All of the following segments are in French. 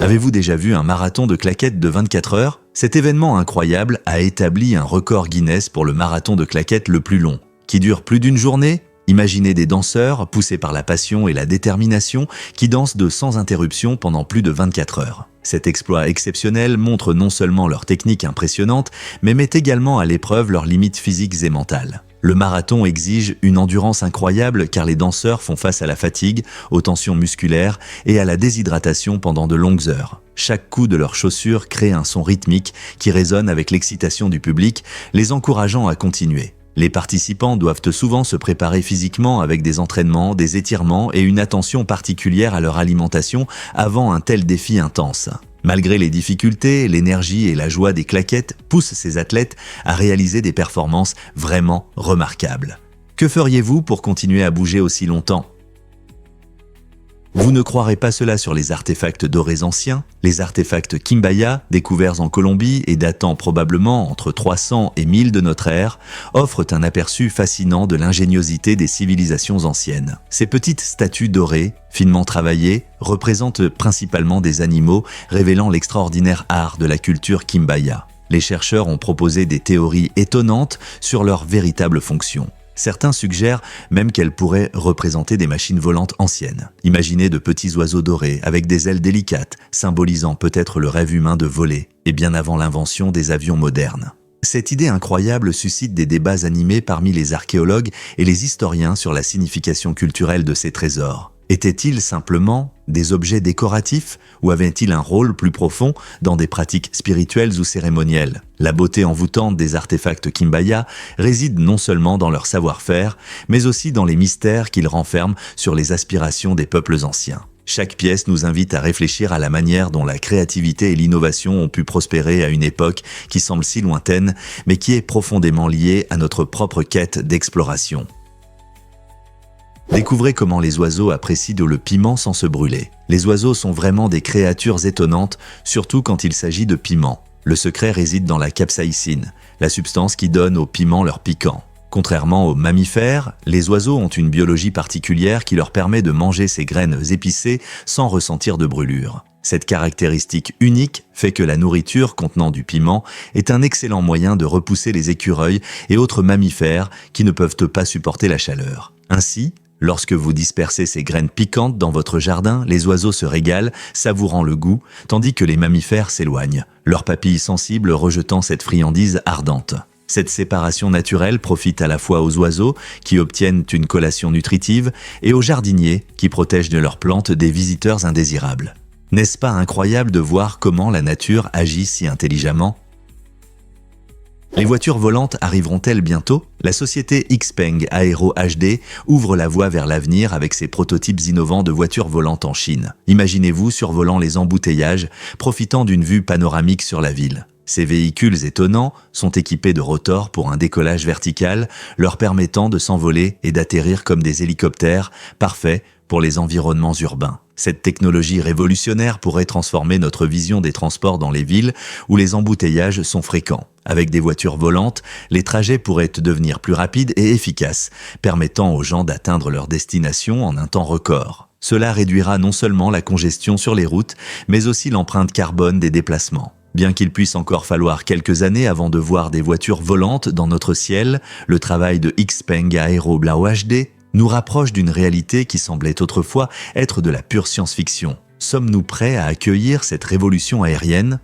Avez-vous déjà vu un marathon de claquettes de 24 heures? Cet événement incroyable a établi un record Guinness pour le marathon de claquettes le plus long, qui dure plus d'une journée. Imaginez des danseurs, poussés par la passion et la détermination, qui dansent sans interruption pendant plus de 24 heures. Cet exploit exceptionnel montre non seulement leur technique impressionnante, mais met également à l'épreuve leurs limites physiques et mentales. Le marathon exige une endurance incroyable car les danseurs font face à la fatigue, aux tensions musculaires et à la déshydratation pendant de longues heures. Chaque coup de leurs chaussures crée un son rythmique qui résonne avec l'excitation du public, les encourageant à continuer. Les participants doivent souvent se préparer physiquement avec des entraînements, des étirements et une attention particulière à leur alimentation avant un tel défi intense. Malgré les difficultés, l'énergie et la joie des claquettes poussent ces athlètes à réaliser des performances vraiment remarquables. Que feriez-vous pour continuer à bouger aussi longtemps ? Vous ne croirez pas cela sur les artefacts dorés anciens. Les artefacts Quimbaya, découverts en Colombie et datant probablement entre 300 et 1000 de notre ère, offrent un aperçu fascinant de l'ingéniosité des civilisations anciennes. Ces petites statues dorées, finement travaillées, représentent principalement des animaux, révélant l'extraordinaire art de la culture Quimbaya. Les chercheurs ont proposé des théories étonnantes sur leur véritable fonction. Certains suggèrent même qu'elles pourraient représenter des machines volantes anciennes. Imaginez de petits oiseaux dorés avec des ailes délicates, symbolisant peut-être le rêve humain de voler, et bien avant l'invention des avions modernes. Cette idée incroyable suscite des débats animés parmi les archéologues et les historiens sur la signification culturelle de ces trésors. Étaient-ils simplement des objets décoratifs ou avaient-ils un rôle plus profond dans des pratiques spirituelles ou cérémonielles? La beauté envoûtante des artefacts Quimbaya réside non seulement dans leur savoir-faire, mais aussi dans les mystères qu'ils renferment sur les aspirations des peuples anciens. Chaque pièce nous invite à réfléchir à la manière dont la créativité et l'innovation ont pu prospérer à une époque qui semble si lointaine, mais qui est profondément liée à notre propre quête d'exploration. Découvrez comment les oiseaux apprécient le piment sans se brûler. Les oiseaux sont vraiment des créatures étonnantes, surtout quand il s'agit de piment. Le secret réside dans la capsaïcine, la substance qui donne au piment leur piquant. Contrairement aux mammifères, les oiseaux ont une biologie particulière qui leur permet de manger ces graines épicées sans ressentir de brûlure. Cette caractéristique unique fait que la nourriture contenant du piment est un excellent moyen de repousser les écureuils et autres mammifères qui ne peuvent pas supporter la chaleur. Ainsi, lorsque vous dispersez ces graines piquantes dans votre jardin, les oiseaux se régalent, savourant le goût, tandis que les mammifères s'éloignent, leurs papilles sensibles rejetant cette friandise ardente. Cette séparation naturelle profite à la fois aux oiseaux, qui obtiennent une collation nutritive, et aux jardiniers, qui protègent de leurs plantes des visiteurs indésirables. N'est-ce pas incroyable de voir comment la nature agit si intelligemment ? Les voitures volantes arriveront-elles bientôt? La société Xpeng Aero HD ouvre la voie vers l'avenir avec ses prototypes innovants de voitures volantes en Chine. Imaginez-vous survolant les embouteillages, profitant d'une vue panoramique sur la ville. Ces véhicules étonnants sont équipés de rotors pour un décollage vertical, leur permettant de s'envoler et d'atterrir comme des hélicoptères, parfaits pour les environnements urbains. Cette technologie révolutionnaire pourrait transformer notre vision des transports dans les villes où les embouteillages sont fréquents. Avec des voitures volantes, les trajets pourraient devenir plus rapides et efficaces, permettant aux gens d'atteindre leur destination en un temps record. Cela réduira non seulement la congestion sur les routes, mais aussi l'empreinte carbone des déplacements. Bien qu'il puisse encore falloir quelques années avant de voir des voitures volantes dans notre ciel, le travail de Xpeng Aero Blau HD nous rapproche d'une réalité qui semblait autrefois être de la pure science-fiction. Sommes-nous prêts à accueillir cette révolution aérienne?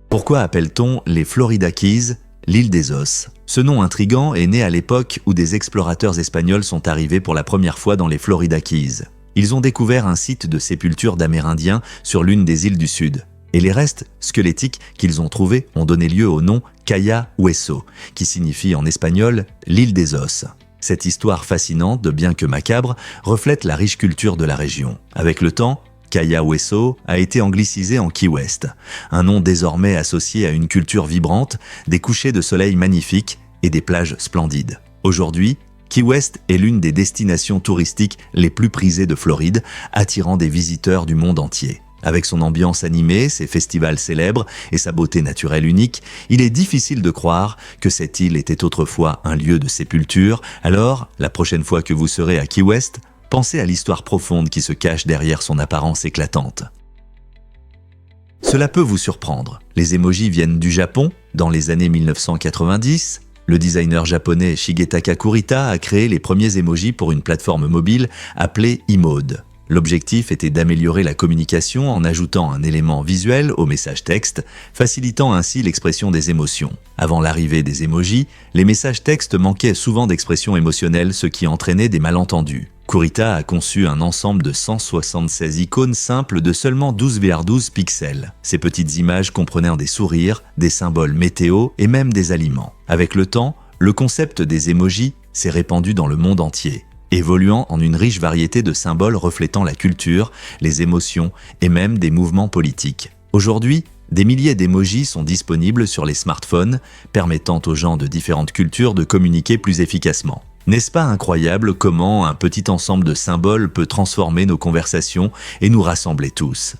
Pourquoi appelle-t-on les Florida Keys l'île des os? Ce nom intrigant est né à l'époque où des explorateurs espagnols sont arrivés pour la première fois dans les Florida Keys. Ils ont découvert un site de sépulture d'Amérindiens sur l'une des îles du Sud. Et les restes squelettiques qu'ils ont trouvés ont donné lieu au nom Caya Hueso, qui signifie en espagnol « l'île des os ». Cette histoire fascinante, bien que macabre, reflète la riche culture de la région. Avec le temps, Caya Hueso a été anglicisé en Key West, un nom désormais associé à une culture vibrante, des couchers de soleil magnifiques et des plages splendides. Aujourd'hui, Key West est l'une des destinations touristiques les plus prisées de Floride, attirant des visiteurs du monde entier. Avec son ambiance animée, ses festivals célèbres et sa beauté naturelle unique, il est difficile de croire que cette île était autrefois un lieu de sépulture. Alors, la prochaine fois que vous serez à Key West, pensez à l'histoire profonde qui se cache derrière son apparence éclatante. Cela peut vous surprendre. Les emojis viennent du Japon. Dans les années 1990, le designer japonais Shigetaka Kurita a créé les premiers emojis pour une plateforme mobile appelée eMode. L'objectif était d'améliorer la communication en ajoutant un élément visuel au message texte, facilitant ainsi l'expression des émotions. Avant l'arrivée des emojis, les messages textes manquaient souvent d'expression émotionnelle, ce qui entraînait des malentendus. Kurita a conçu un ensemble de 176 icônes simples de seulement 12,12 pixels. Ces petites images comprenaient des sourires, des symboles météo et même des aliments. Avec le temps, le concept des emojis s'est répandu dans le monde entier, évoluant en une riche variété de symboles reflétant la culture, les émotions et même des mouvements politiques. Aujourd'hui, des milliers d'emojis sont disponibles sur les smartphones, permettant aux gens de différentes cultures de communiquer plus efficacement. N'est-ce pas incroyable comment un petit ensemble de symboles peut transformer nos conversations et nous rassembler tous?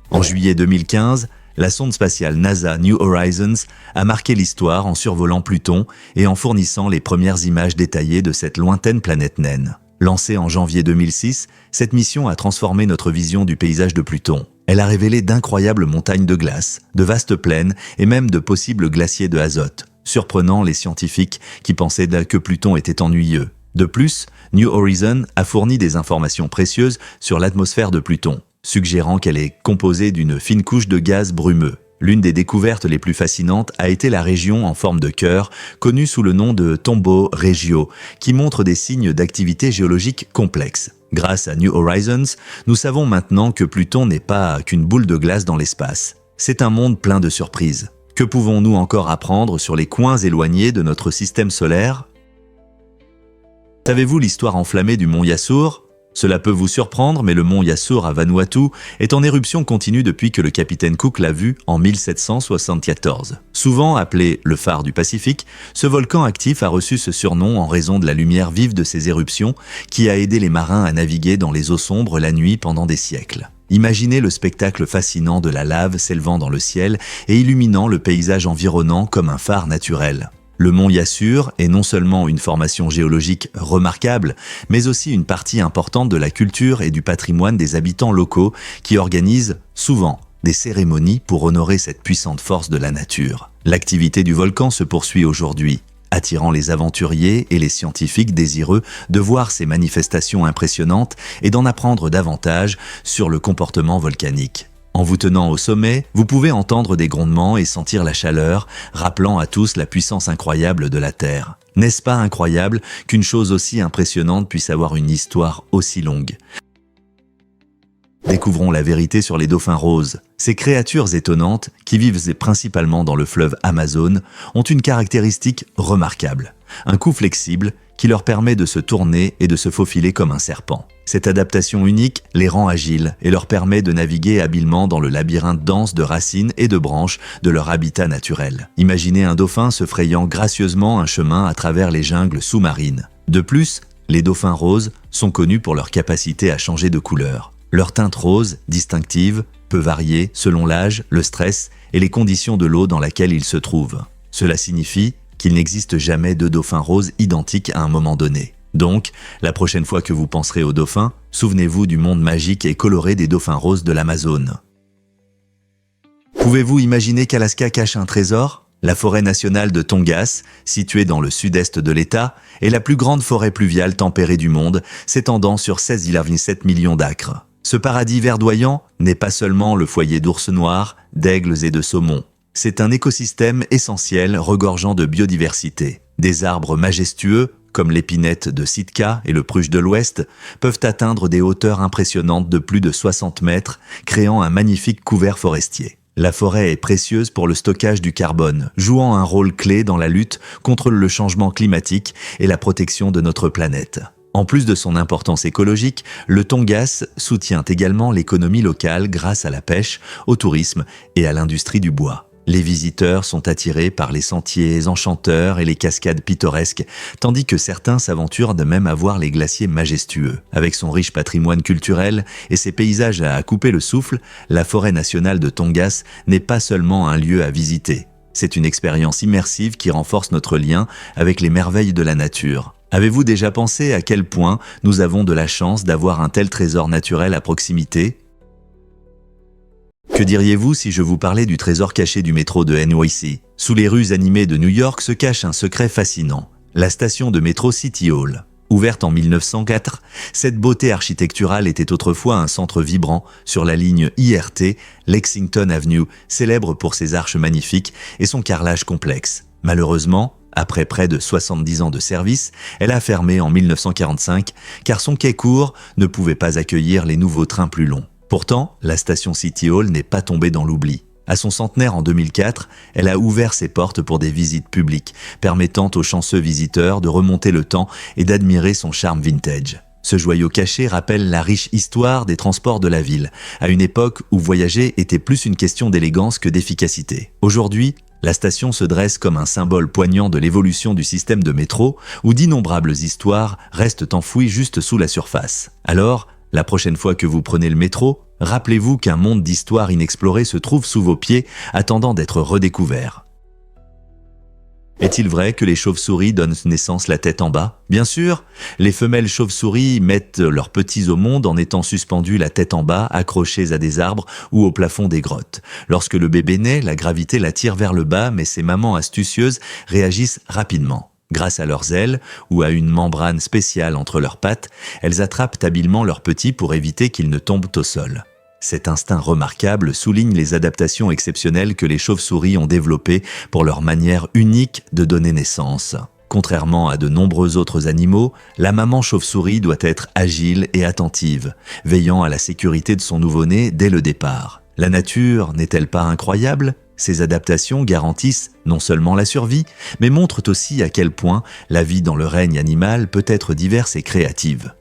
En juillet 2015, la sonde spatiale NASA New Horizons a marqué l'histoire en survolant Pluton et en fournissant les premières images détaillées de cette lointaine planète naine. Lancée en janvier 2006, cette mission a transformé notre vision du paysage de Pluton. Elle a révélé d'incroyables montagnes de glace, de vastes plaines et même de possibles glaciers de azote, surprenant les scientifiques qui pensaient que Pluton était ennuyeux. De plus, New Horizons a fourni des informations précieuses sur l'atmosphère de Pluton, suggérant qu'elle est composée d'une fine couche de gaz brumeux. L'une des découvertes les plus fascinantes a été la région en forme de cœur, connue sous le nom de Tombaugh Regio, qui montre des signes d'activité géologique complexes. Grâce à New Horizons, nous savons maintenant que Pluton n'est pas qu'une boule de glace dans l'espace. C'est un monde plein de surprises. Que pouvons-nous encore apprendre sur les coins éloignés de notre système solaire? Savez-vous l'histoire enflammée du mont Yasur? Cela peut vous surprendre, mais le mont Yasur à Vanuatu est en éruption continue depuis que le capitaine Cook l'a vu en 1774. Souvent appelé le phare du Pacifique, ce volcan actif a reçu ce surnom en raison de la lumière vive de ses éruptions qui a aidé les marins à naviguer dans les eaux sombres la nuit pendant des siècles. Imaginez le spectacle fascinant de la lave s'élevant dans le ciel et illuminant le paysage environnant comme un phare naturel. Le mont Yasur est non seulement une formation géologique remarquable, mais aussi une partie importante de la culture et du patrimoine des habitants locaux qui organisent souvent des cérémonies pour honorer cette puissante force de la nature. L'activité du volcan se poursuit aujourd'hui, attirant les aventuriers et les scientifiques désireux de voir ces manifestations impressionnantes et d'en apprendre davantage sur le comportement volcanique. En vous tenant au sommet, vous pouvez entendre des grondements et sentir la chaleur, rappelant à tous la puissance incroyable de la Terre. N'est-ce pas incroyable qu'une chose aussi impressionnante puisse avoir une histoire aussi longue? Découvrons la vérité sur les dauphins roses. Ces créatures étonnantes, qui vivent principalement dans le fleuve Amazone, ont une caractéristique remarquable. Un cou flexible qui leur permet de se tourner et de se faufiler comme un serpent. Cette adaptation unique les rend agiles et leur permet de naviguer habilement dans le labyrinthe dense de racines et de branches de leur habitat naturel. Imaginez un dauphin se frayant gracieusement un chemin à travers les jungles sous-marines. De plus, les dauphins roses sont connus pour leur capacité à changer de couleur. Leur teinte rose, distinctive, peut varier selon l'âge, le stress et les conditions de l'eau dans laquelle ils se trouvent. Cela signifie qu'il n'existe jamais deux dauphins roses identiques à un moment donné. Donc, la prochaine fois que vous penserez aux dauphins, souvenez-vous du monde magique et coloré des dauphins roses de l'Amazone. Pouvez-vous imaginer qu'Alaska cache un trésor? La forêt nationale de Tongass, située dans le sud-est de l'État, est la plus grande forêt pluviale tempérée du monde, s'étendant sur 16,7 millions d'acres. Ce paradis verdoyant n'est pas seulement le foyer d'ours noirs, d'aigles et de saumons. C'est un écosystème essentiel regorgeant de biodiversité. Des arbres majestueux, comme l'épinette de Sitka et le pruche de l'Ouest, peuvent atteindre des hauteurs impressionnantes de plus de 60 mètres, créant un magnifique couvert forestier. La forêt est précieuse pour le stockage du carbone, jouant un rôle clé dans la lutte contre le changement climatique et la protection de notre planète. En plus de son importance écologique, le Tongass soutient également l'économie locale grâce à la pêche, au tourisme et à l'industrie du bois. Les visiteurs sont attirés par les sentiers enchanteurs et les cascades pittoresques, tandis que certains s'aventurent de même à voir les glaciers majestueux. Avec son riche patrimoine culturel et ses paysages à couper le souffle, la forêt nationale de Tongass n'est pas seulement un lieu à visiter. C'est une expérience immersive qui renforce notre lien avec les merveilles de la nature. Avez-vous déjà pensé à quel point nous avons de la chance d'avoir un tel trésor naturel à proximité ? Que diriez-vous si je vous parlais du trésor caché du métro de NYC? Sous les rues animées de New York se cache un secret fascinant, la station de métro City Hall. Ouverte en 1904, cette beauté architecturale était autrefois un centre vibrant sur la ligne IRT, Lexington Avenue, célèbre pour ses arches magnifiques et son carrelage complexe. Malheureusement, après près de 70 ans de service, elle a fermé en 1945 car son quai court ne pouvait pas accueillir les nouveaux trains plus longs. Pourtant, la station City Hall n'est pas tombée dans l'oubli. À son centenaire en 2004, elle a ouvert ses portes pour des visites publiques, permettant aux chanceux visiteurs de remonter le temps et d'admirer son charme vintage. Ce joyau caché rappelle la riche histoire des transports de la ville, à une époque où voyager était plus une question d'élégance que d'efficacité. Aujourd'hui, la station se dresse comme un symbole poignant de l'évolution du système de métro, où d'innombrables histoires restent enfouies juste sous la surface. Alors, la prochaine fois que vous prenez le métro, rappelez-vous qu'un monde d'histoires inexplorées se trouve sous vos pieds, attendant d'être redécouvert. Est-il vrai que les chauves-souris donnent naissance la tête en bas? Bien sûr, les femelles chauves-souris mettent leurs petits au monde en étant suspendues la tête en bas, accrochées à des arbres ou au plafond des grottes. Lorsque le bébé naît, la gravité l'attire vers le bas, mais ces mamans astucieuses réagissent rapidement. Grâce à leurs ailes ou à une membrane spéciale entre leurs pattes, elles attrapent habilement leurs petits pour éviter qu'ils ne tombent au sol. Cet instinct remarquable souligne les adaptations exceptionnelles que les chauves-souris ont développées pour leur manière unique de donner naissance. Contrairement à de nombreux autres animaux, la maman chauve-souris doit être agile et attentive, veillant à la sécurité de son nouveau-né dès le départ. La nature n'est-elle pas incroyable ? Ces adaptations garantissent non seulement la survie, mais montrent aussi à quel point la vie dans le règne animal peut être diverse et créative.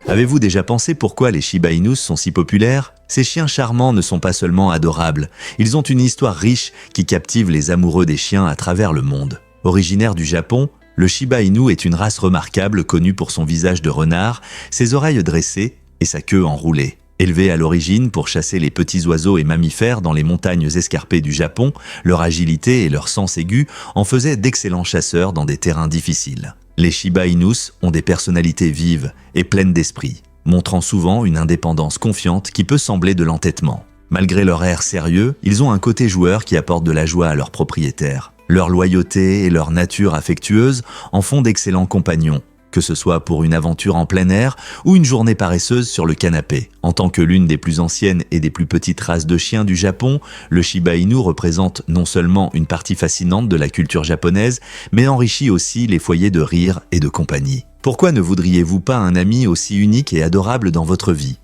Avez-vous déjà pensé pourquoi les Shiba Inus sont si populaires? Ces chiens charmants ne sont pas seulement adorables, ils ont une histoire riche qui captive les amoureux des chiens à travers le monde. Originaire du Japon, le Shiba Inu est une race remarquable connue pour son visage de renard, ses oreilles dressées et sa queue enroulée. Élevés à l'origine pour chasser les petits oiseaux et mammifères dans les montagnes escarpées du Japon, leur agilité et leur sens aigu en faisaient d'excellents chasseurs dans des terrains difficiles. Les Shiba Inus ont des personnalités vives et pleines d'esprit, montrant souvent une indépendance confiante qui peut sembler de l'entêtement. Malgré leur air sérieux, ils ont un côté joueur qui apporte de la joie à leurs propriétaires. Leur loyauté et leur nature affectueuse en font d'excellents compagnons, que ce soit pour une aventure en plein air ou une journée paresseuse sur le canapé. En tant que l'une des plus anciennes et des plus petites races de chiens du Japon, le Shiba Inu représente non seulement une partie fascinante de la culture japonaise, mais enrichit aussi les foyers de rire et de compagnie. Pourquoi ne voudriez-vous pas un ami aussi unique et adorable dans votre vie?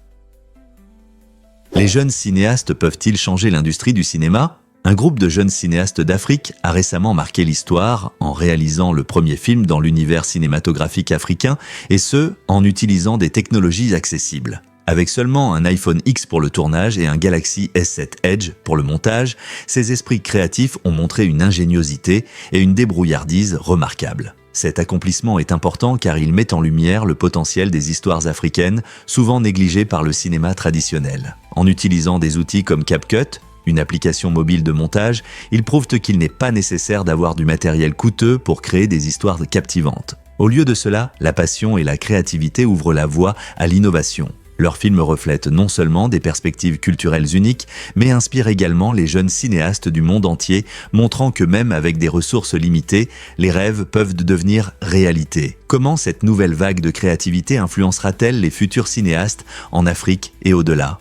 Les jeunes cinéastes peuvent-ils changer l'industrie du cinéma? Un groupe de jeunes cinéastes d'Afrique a récemment marqué l'histoire en réalisant le premier film dans l'univers cinématographique africain, et ce, en utilisant des technologies accessibles. Avec seulement un iPhone X pour le tournage et un Galaxy S7 Edge pour le montage, ces esprits créatifs ont montré une ingéniosité et une débrouillardise remarquables. Cet accomplissement est important car il met en lumière le potentiel des histoires africaines, souvent négligées par le cinéma traditionnel. En utilisant des outils comme CapCut, une application mobile de montage, ils prouvent qu'il n'est pas nécessaire d'avoir du matériel coûteux pour créer des histoires captivantes. Au lieu de cela, la passion et la créativité ouvrent la voie à l'innovation. Leurs films reflètent non seulement des perspectives culturelles uniques, mais inspirent également les jeunes cinéastes du monde entier, montrant que même avec des ressources limitées, les rêves peuvent devenir réalité. Comment cette nouvelle vague de créativité influencera-t-elle les futurs cinéastes en Afrique et au-delà?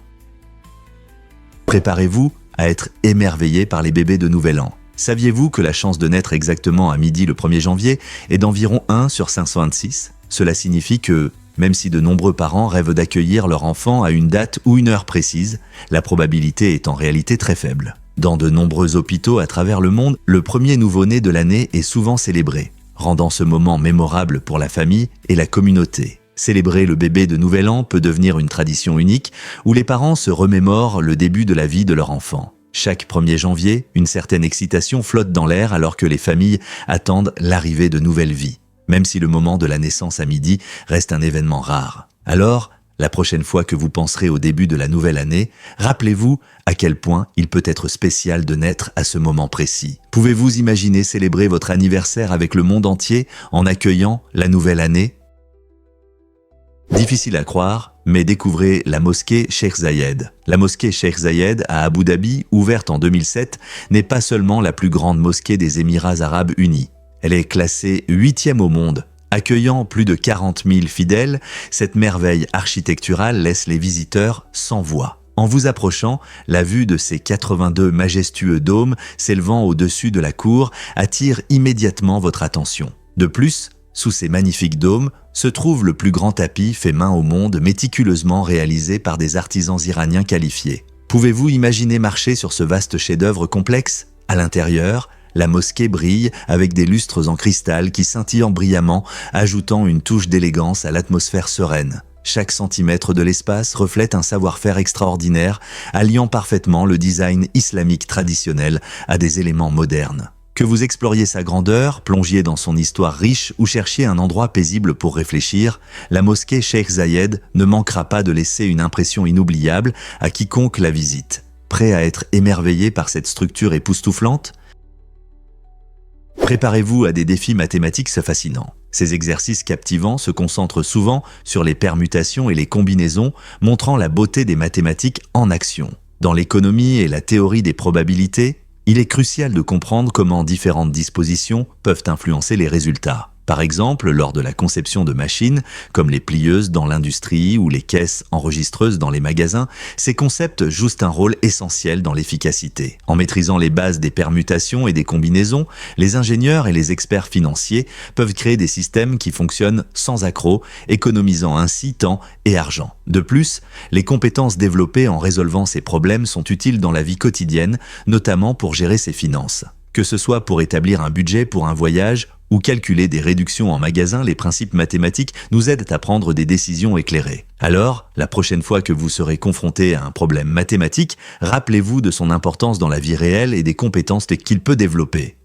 Préparez-vous à être émerveillé par les bébés de Nouvel An. Saviez-vous que la chance de naître exactement à midi le 1er janvier est d'environ 1 sur 526? Cela signifie que, même si de nombreux parents rêvent d'accueillir leur enfant à une date ou une heure précise, la probabilité est en réalité très faible. Dans de nombreux hôpitaux à travers le monde, le premier nouveau-né de l'année est souvent célébré, rendant ce moment mémorable pour la famille et la communauté. Célébrer le bébé de Nouvel An peut devenir une tradition unique où les parents se remémorent le début de la vie de leur enfant. Chaque 1er janvier, une certaine excitation flotte dans l'air alors que les familles attendent l'arrivée de nouvelles vies, même si le moment de la naissance à midi reste un événement rare. Alors, la prochaine fois que vous penserez au début de la nouvelle année, rappelez-vous à quel point il peut être spécial de naître à ce moment précis. Pouvez-vous imaginer célébrer votre anniversaire avec le monde entier en accueillant la nouvelle année ? Difficile à croire, mais découvrez la mosquée Cheikh Zayed. La mosquée Cheikh Zayed à Abu Dhabi, ouverte en 2007, n'est pas seulement la plus grande mosquée des Émirats arabes unis. Elle est classée 8e au monde. Accueillant plus de 40 000 fidèles, cette merveille architecturale laisse les visiteurs sans voix. En vous approchant, la vue de ces 82 majestueux dômes s'élevant au-dessus de la cour attire immédiatement votre attention. De plus, sous ces magnifiques dômes se trouve le plus grand tapis fait main au monde, méticuleusement réalisé par des artisans iraniens qualifiés. Pouvez-vous imaginer marcher sur ce vaste chef-d'œuvre complexe? À l'intérieur, la mosquée brille avec des lustres en cristal qui scintillent brillamment, ajoutant une touche d'élégance à l'atmosphère sereine. Chaque centimètre de l'espace reflète un savoir-faire extraordinaire, alliant parfaitement le design islamique traditionnel à des éléments modernes. Que vous exploriez sa grandeur, plongiez dans son histoire riche ou cherchiez un endroit paisible pour réfléchir, la mosquée Cheikh Zayed ne manquera pas de laisser une impression inoubliable à quiconque la visite. Prêt à être émerveillé par cette structure époustouflante? Préparez-vous à des défis mathématiques fascinants. Ces exercices captivants se concentrent souvent sur les permutations et les combinaisons, montrant la beauté des mathématiques en action. Dans l'économie et la théorie des probabilités, il est crucial de comprendre comment différentes dispositions peuvent influencer les résultats. Par exemple, lors de la conception de machines, comme les plieuses dans l'industrie ou les caisses enregistreuses dans les magasins, ces concepts jouent un rôle essentiel dans l'efficacité. En maîtrisant les bases des permutations et des combinaisons, les ingénieurs et les experts financiers peuvent créer des systèmes qui fonctionnent sans accroc, économisant ainsi temps et argent. De plus, les compétences développées en résolvant ces problèmes sont utiles dans la vie quotidienne, notamment pour gérer ses finances. Que ce soit pour établir un budget pour un voyage ou calculer des réductions en magasin, les principes mathématiques nous aident à prendre des décisions éclairées. Alors, la prochaine fois que vous serez confronté à un problème mathématique, rappelez-vous de son importance dans la vie réelle et des compétences qu'il peut développer.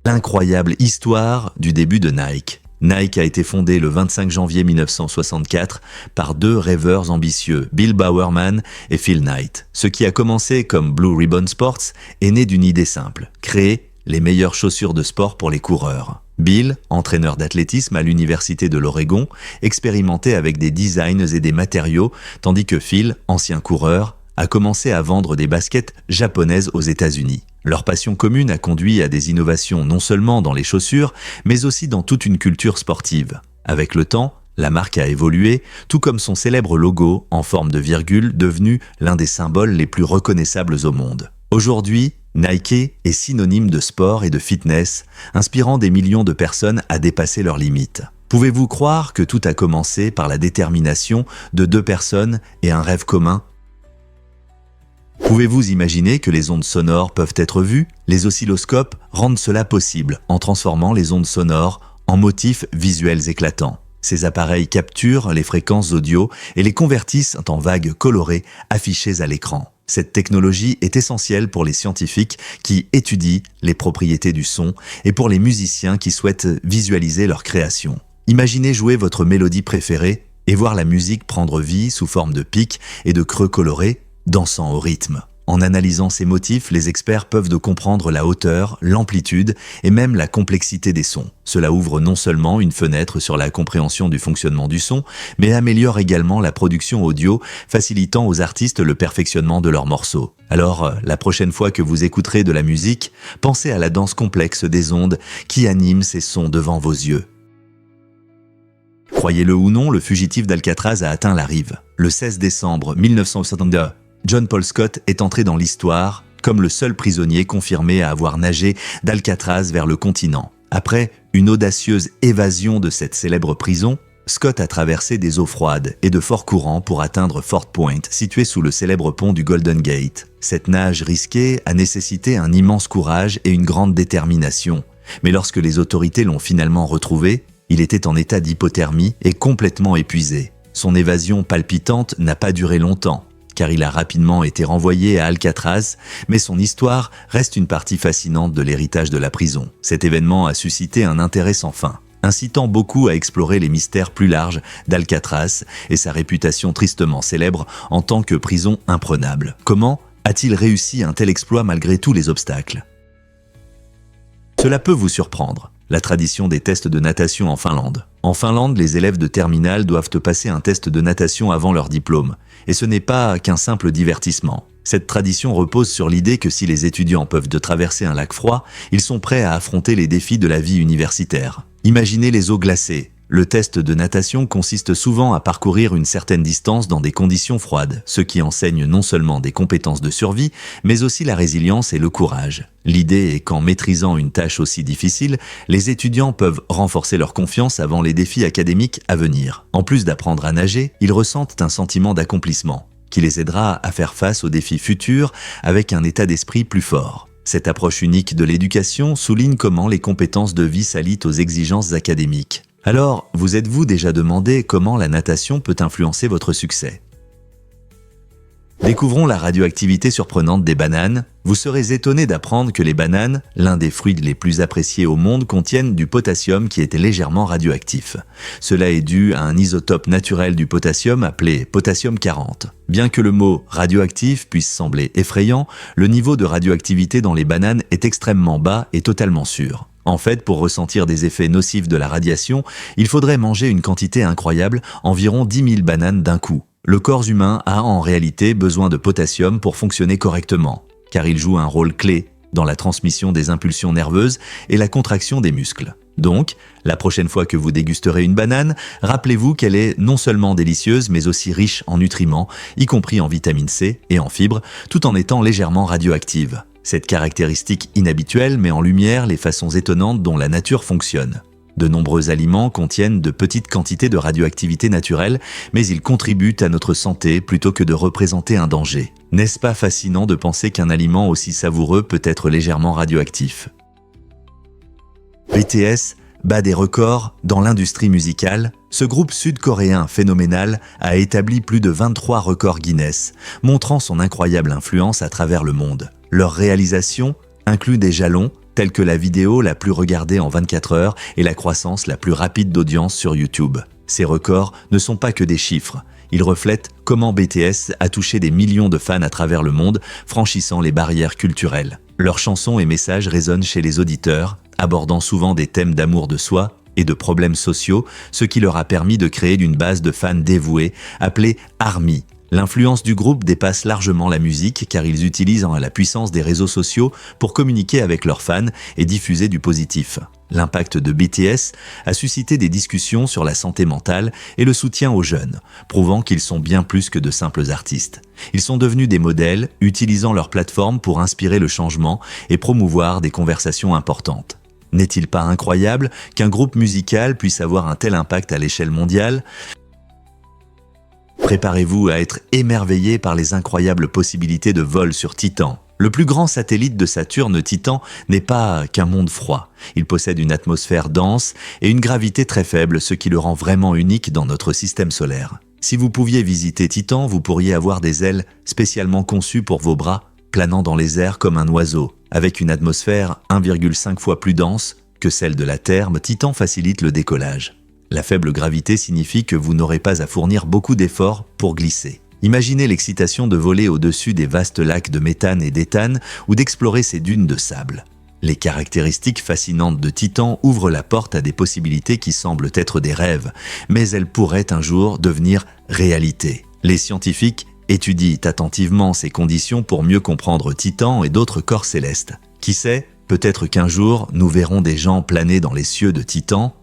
L'incroyable histoire du début de Nike. Nike a été fondé le 25 janvier 1964 par deux rêveurs ambitieux, Bill Bowerman et Phil Knight. Ce qui a commencé comme Blue Ribbon Sports est né d'une idée simple, créer les meilleures chaussures de sport pour les coureurs. Bill, entraîneur d'athlétisme à l'université de l'Oregon, expérimentait avec des designs et des matériaux, tandis que Phil, ancien coureur, a commencé à vendre des baskets japonaises aux États-Unis. Leur passion commune a conduit à des innovations non seulement dans les chaussures, mais aussi dans toute une culture sportive. Avec le temps, la marque a évolué, tout comme son célèbre logo en forme de virgule, devenu l'un des symboles les plus reconnaissables au monde. Aujourd'hui, Nike est synonyme de sport et de fitness, inspirant des millions de personnes à dépasser leurs limites. Pouvez-vous croire que tout a commencé par la détermination de deux personnes et un rêve commun? Pouvez-vous imaginer que les ondes sonores peuvent être vues? Les oscilloscopes rendent cela possible en transformant les ondes sonores en motifs visuels éclatants. Ces appareils capturent les fréquences audio et les convertissent en vagues colorées affichées à l'écran. Cette technologie est essentielle pour les scientifiques qui étudient les propriétés du son et pour les musiciens qui souhaitent visualiser leur création. Imaginez jouer votre mélodie préférée et voir la musique prendre vie sous forme de pics et de creux colorés, dansant au rythme. En analysant ces motifs, les experts peuvent comprendre la hauteur, l'amplitude et même la complexité des sons. Cela ouvre non seulement une fenêtre sur la compréhension du fonctionnement du son, mais améliore également la production audio, facilitant aux artistes le perfectionnement de leurs morceaux. Alors, la prochaine fois que vous écouterez de la musique, pensez à la danse complexe des ondes qui animent ces sons devant vos yeux. Croyez-le ou non, le fugitif d'Alcatraz a atteint la rive. Le 16 décembre 1962, John Paul Scott est entré dans l'histoire comme le seul prisonnier confirmé à avoir nagé d'Alcatraz vers le continent. Après une audacieuse évasion de cette célèbre prison, Scott a traversé des eaux froides et de forts courants pour atteindre Fort Point, situé sous le célèbre pont du Golden Gate. Cette nage risquée a nécessité un immense courage et une grande détermination. Mais lorsque les autorités l'ont finalement retrouvé, il était en état d'hypothermie et complètement épuisé. Son évasion palpitante n'a pas duré longtemps, car il a rapidement été renvoyé à Alcatraz, mais son histoire reste une partie fascinante de l'héritage de la prison. Cet événement a suscité un intérêt sans fin, incitant beaucoup à explorer les mystères plus larges d'Alcatraz et sa réputation tristement célèbre en tant que prison imprenable. Comment a-t-il réussi un tel exploit malgré tous les obstacles? Cela peut vous surprendre. la tradition des tests de natation en Finlande. En Finlande, les élèves de terminale doivent passer un test de natation avant leur diplôme, et ce n'est pas qu'un simple divertissement. Cette tradition repose sur l'idée que si les étudiants peuvent traverser un lac froid, ils sont prêts à affronter les défis de la vie universitaire. Imaginez les eaux glacées. Le test de natation consiste souvent à parcourir une certaine distance dans des conditions froides, ce qui enseigne non seulement des compétences de survie, mais aussi la résilience et le courage. L'idée est qu'en maîtrisant une tâche aussi difficile, les étudiants peuvent renforcer leur confiance avant les défis académiques à venir. En plus d'apprendre à nager, ils ressentent un sentiment d'accomplissement, qui les aidera à faire face aux défis futurs avec un état d'esprit plus fort. Cette approche unique de l'éducation souligne comment les compétences de vie s'allient aux exigences académiques. Alors, vous êtes-vous déjà demandé comment la natation peut influencer votre succès ? Découvrons la radioactivité surprenante des bananes. Vous serez étonné d'apprendre que les bananes, l'un des fruits les plus appréciés au monde, contiennent du potassium qui est légèrement radioactif. Cela est dû à un isotope naturel du potassium appelé potassium 40. Bien que le mot radioactif puisse sembler effrayant, le niveau de radioactivité dans les bananes est extrêmement bas et totalement sûr. En fait, pour ressentir des effets nocifs de la radiation, il faudrait manger une quantité incroyable, environ 10 000 bananes d'un coup. Le corps humain a en réalité besoin de potassium pour fonctionner correctement, car il joue un rôle clé dans la transmission des impulsions nerveuses et la contraction des muscles. Donc, la prochaine fois que vous dégusterez une banane, rappelez-vous qu'elle est non seulement délicieuse, mais aussi riche en nutriments, y compris en vitamine C et en fibres, tout en étant légèrement radioactive. Cette caractéristique inhabituelle met en lumière les façons étonnantes dont la nature fonctionne. De nombreux aliments contiennent de petites quantités de radioactivité naturelle, mais ils contribuent à notre santé plutôt que de représenter un danger. N'est-ce pas fascinant de penser qu'un aliment aussi savoureux peut être légèrement radioactif ? BTS bat des records dans l'industrie musicale. Ce groupe sud-coréen phénoménal a établi plus de 23 records Guinness, montrant son incroyable influence à travers le monde. Leurs réalisations incluent des jalons tels que la vidéo la plus regardée en 24 heures et la croissance la plus rapide d'audience sur YouTube. Ces records ne sont pas que des chiffres, ils reflètent comment BTS a touché des millions de fans à travers le monde, franchissant les barrières culturelles. Leurs chansons et messages résonnent chez les auditeurs, abordant souvent des thèmes d'amour de soi et de problèmes sociaux, ce qui leur a permis de créer une base de fans dévoués, appelée ARMY. L'influence du groupe dépasse largement la musique car ils utilisent la puissance des réseaux sociaux pour communiquer avec leurs fans et diffuser du positif. L'impact de BTS a suscité des discussions sur la santé mentale et le soutien aux jeunes, prouvant qu'ils sont bien plus que de simples artistes. Ils sont devenus des modèles, utilisant leur plateforme pour inspirer le changement et promouvoir des conversations importantes. N'est-il pas incroyable qu'un groupe musical puisse avoir un tel impact à l'échelle mondiale ? Préparez-vous à être émerveillé par les incroyables possibilités de vol sur Titan. Le plus grand satellite de Saturne, Titan, n'est pas qu'un monde froid. Il possède une atmosphère dense et une gravité très faible, ce qui le rend vraiment unique dans notre système solaire. Si vous pouviez visiter Titan, vous pourriez avoir des ailes spécialement conçues pour vos bras, planant dans les airs comme un oiseau. Avec une atmosphère 1,5 fois plus dense que celle de la Terre, Titan facilite le décollage. La faible gravité signifie que vous n'aurez pas à fournir beaucoup d'efforts pour glisser. Imaginez l'excitation de voler au-dessus des vastes lacs de méthane et d'éthane ou d'explorer ces dunes de sable. Les caractéristiques fascinantes de Titan ouvrent la porte à des possibilités qui semblent être des rêves, mais elles pourraient un jour devenir réalité. Les scientifiques étudient attentivement ces conditions pour mieux comprendre Titan et d'autres corps célestes. Qui sait, peut-être qu'un jour nous verrons des gens planer dans les cieux de Titan.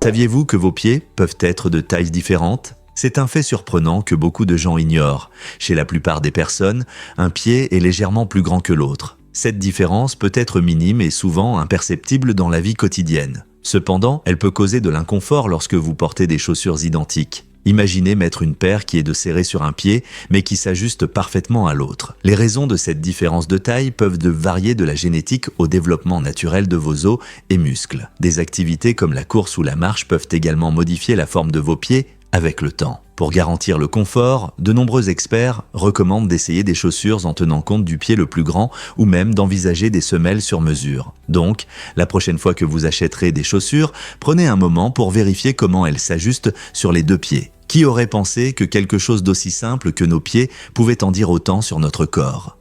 Saviez-vous que vos pieds peuvent être de tailles différentes ? C'est un fait surprenant que beaucoup de gens ignorent. Chez la plupart des personnes, un pied est légèrement plus grand que l'autre. Cette différence peut être minime et souvent imperceptible dans la vie quotidienne. Cependant, elle peut causer de l'inconfort lorsque vous portez des chaussures identiques. Imaginez mettre une paire qui est de serrer sur un pied, mais qui s'ajuste parfaitement à l'autre. Les raisons de cette différence de taille peuvent varier de la génétique au développement naturel de vos os et muscles. Des activités comme la course ou la marche peuvent également modifier la forme de vos pieds avec le temps. Pour garantir le confort, de nombreux experts recommandent d'essayer des chaussures en tenant compte du pied le plus grand ou même d'envisager des semelles sur mesure. Donc, la prochaine fois que vous achèterez des chaussures, prenez un moment pour vérifier comment elles s'ajustent sur les deux pieds. Qui aurait pensé que quelque chose d'aussi simple que nos pieds pouvait en dire autant sur notre corps ?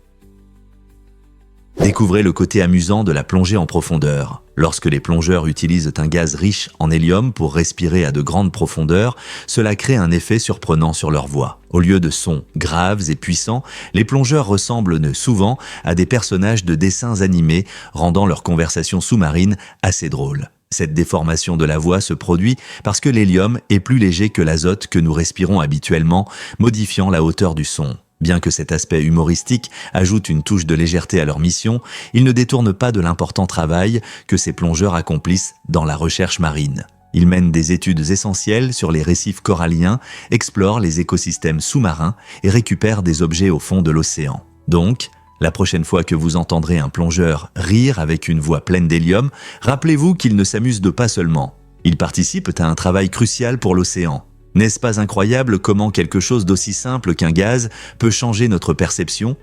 Découvrez le côté amusant de la plongée en profondeur. Lorsque les plongeurs utilisent un gaz riche en hélium pour respirer à de grandes profondeurs, cela crée un effet surprenant sur leur voix. Au lieu de sons graves et puissants, les plongeurs ressemblent souvent à des personnages de dessins animés, rendant leur conversation sous-marine assez drôle. Cette déformation de la voix se produit parce que l'hélium est plus léger que l'azote que nous respirons habituellement, modifiant la hauteur du son. Bien que cet aspect humoristique ajoute une touche de légèreté à leur mission, il ne détourne pas de l'important travail que ces plongeurs accomplissent dans la recherche marine. Ils mènent des études essentielles sur les récifs coralliens, explorent les écosystèmes sous-marins et récupèrent des objets au fond de l'océan. Donc, la prochaine fois que vous entendrez un plongeur rire avec une voix pleine d'hélium, rappelez-vous qu'il ne s'amuse de pas seulement. Il participe à un travail crucial pour l'océan. N'est-ce pas incroyable comment quelque chose d'aussi simple qu'un gaz peut changer notre perception ?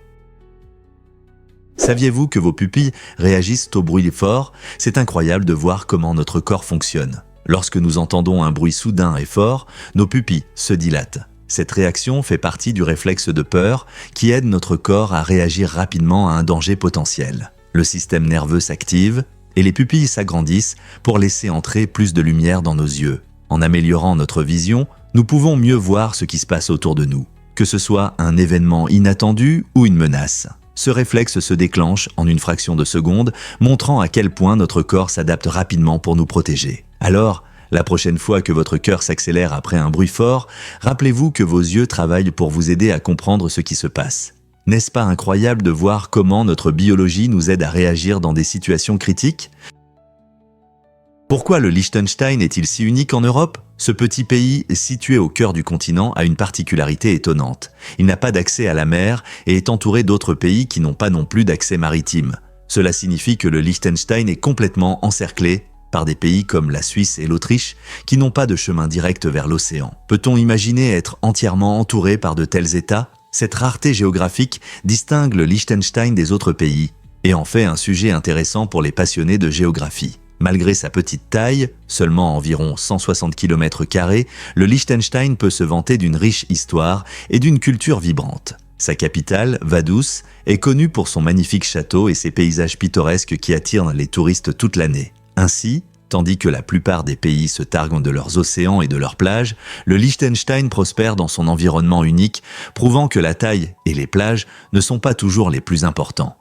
Saviez-vous que vos pupilles réagissent au bruit fort ? C'est incroyable de voir comment notre corps fonctionne. Lorsque nous entendons un bruit soudain et fort, nos pupilles se dilatent. Cette réaction fait partie du réflexe de peur qui aide notre corps à réagir rapidement à un danger potentiel. Le système nerveux s'active et les pupilles s'agrandissent pour laisser entrer plus de lumière dans nos yeux. En améliorant notre vision, nous pouvons mieux voir ce qui se passe autour de nous, que ce soit un événement inattendu ou une menace. Ce réflexe se déclenche en une fraction de seconde, montrant à quel point notre corps s'adapte rapidement pour nous protéger. Alors, la prochaine fois que votre cœur s'accélère après un bruit fort, rappelez-vous que vos yeux travaillent pour vous aider à comprendre ce qui se passe. N'est-ce pas incroyable de voir comment notre biologie nous aide à réagir dans des situations critiques ? Pourquoi le Liechtenstein est-il si unique en Europe ? Ce petit pays, situé au cœur du continent, a une particularité étonnante. Il n'a pas d'accès à la mer et est entouré d'autres pays qui n'ont pas non plus d'accès maritime. Cela signifie que le Liechtenstein est complètement encerclé par des pays comme la Suisse et l'Autriche qui n'ont pas de chemin direct vers l'océan. Peut-on imaginer être entièrement entouré par de tels États ? Cette rareté géographique distingue le Liechtenstein des autres pays et en fait un sujet intéressant pour les passionnés de géographie. Malgré sa petite taille, seulement environ 160 km², le Liechtenstein peut se vanter d'une riche histoire et d'une culture vibrante. Sa capitale, Vaduz, est connue pour son magnifique château et ses paysages pittoresques qui attirent les touristes toute l'année. Ainsi, tandis que la plupart des pays se targuent de leurs océans et de leurs plages, le Liechtenstein prospère dans son environnement unique, prouvant que la taille et les plages ne sont pas toujours les plus importants.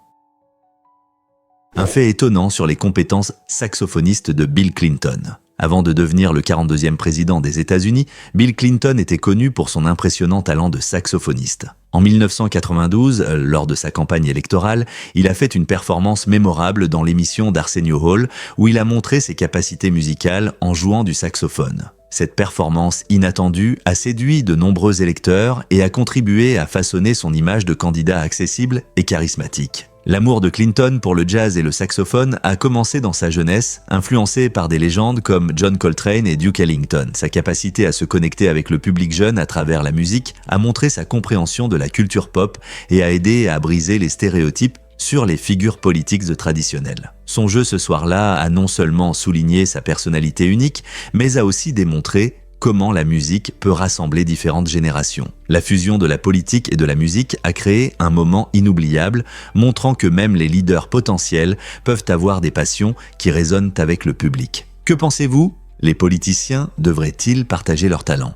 Un fait étonnant sur les compétences saxophonistes de Bill Clinton. Avant de devenir le 42e président des États-Unis, Bill Clinton était connu pour son impressionnant talent de saxophoniste. En 1992, lors de sa campagne électorale, il a fait une performance mémorable dans l'émission d'Arsenio Hall où il a montré ses capacités musicales en jouant du saxophone. Cette performance inattendue a séduit de nombreux électeurs et a contribué à façonner son image de candidat accessible et charismatique. L'amour de Clinton pour le jazz et le saxophone a commencé dans sa jeunesse, influencé par des légendes comme John Coltrane et Duke Ellington. Sa capacité à se connecter avec le public jeune à travers la musique a montré sa compréhension de la culture pop et a aidé à briser les stéréotypes sur les figures politiques traditionnelles. Son jeu ce soir-là a non seulement souligné sa personnalité unique, mais a aussi démontré comment la musique peut rassembler différentes générations. La fusion de la politique et de la musique a créé un moment inoubliable, montrant que même les leaders potentiels peuvent avoir des passions qui résonnent avec le public. Que pensez-vous ? Les politiciens devraient-ils partager leurs talents ?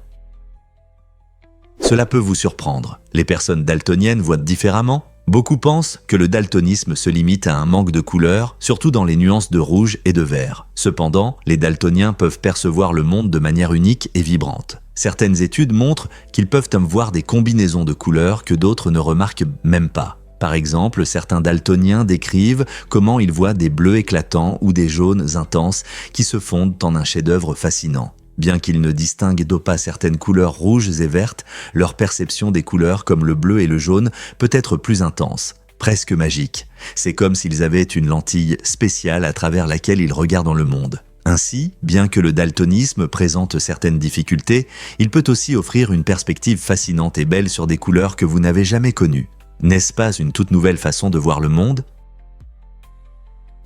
Cela peut vous surprendre. Les personnes daltoniennes voient différemment. Beaucoup pensent que le daltonisme se limite à un manque de couleurs, surtout dans les nuances de rouge et de vert. Cependant, les daltoniens peuvent percevoir le monde de manière unique et vibrante. Certaines études montrent qu'ils peuvent voir des combinaisons de couleurs que d'autres ne remarquent même pas. Par exemple, certains daltoniens décrivent comment ils voient des bleus éclatants ou des jaunes intenses qui se fondent en un chef-d'œuvre fascinant. Bien qu'ils ne distinguent pas certaines couleurs rouges et vertes, leur perception des couleurs comme le bleu et le jaune peut être plus intense, presque magique. C'est comme s'ils avaient une lentille spéciale à travers laquelle ils regardent dans le monde. Ainsi, bien que le daltonisme présente certaines difficultés, il peut aussi offrir une perspective fascinante et belle sur des couleurs que vous n'avez jamais connues. N'est-ce pas une toute nouvelle façon de voir le monde ?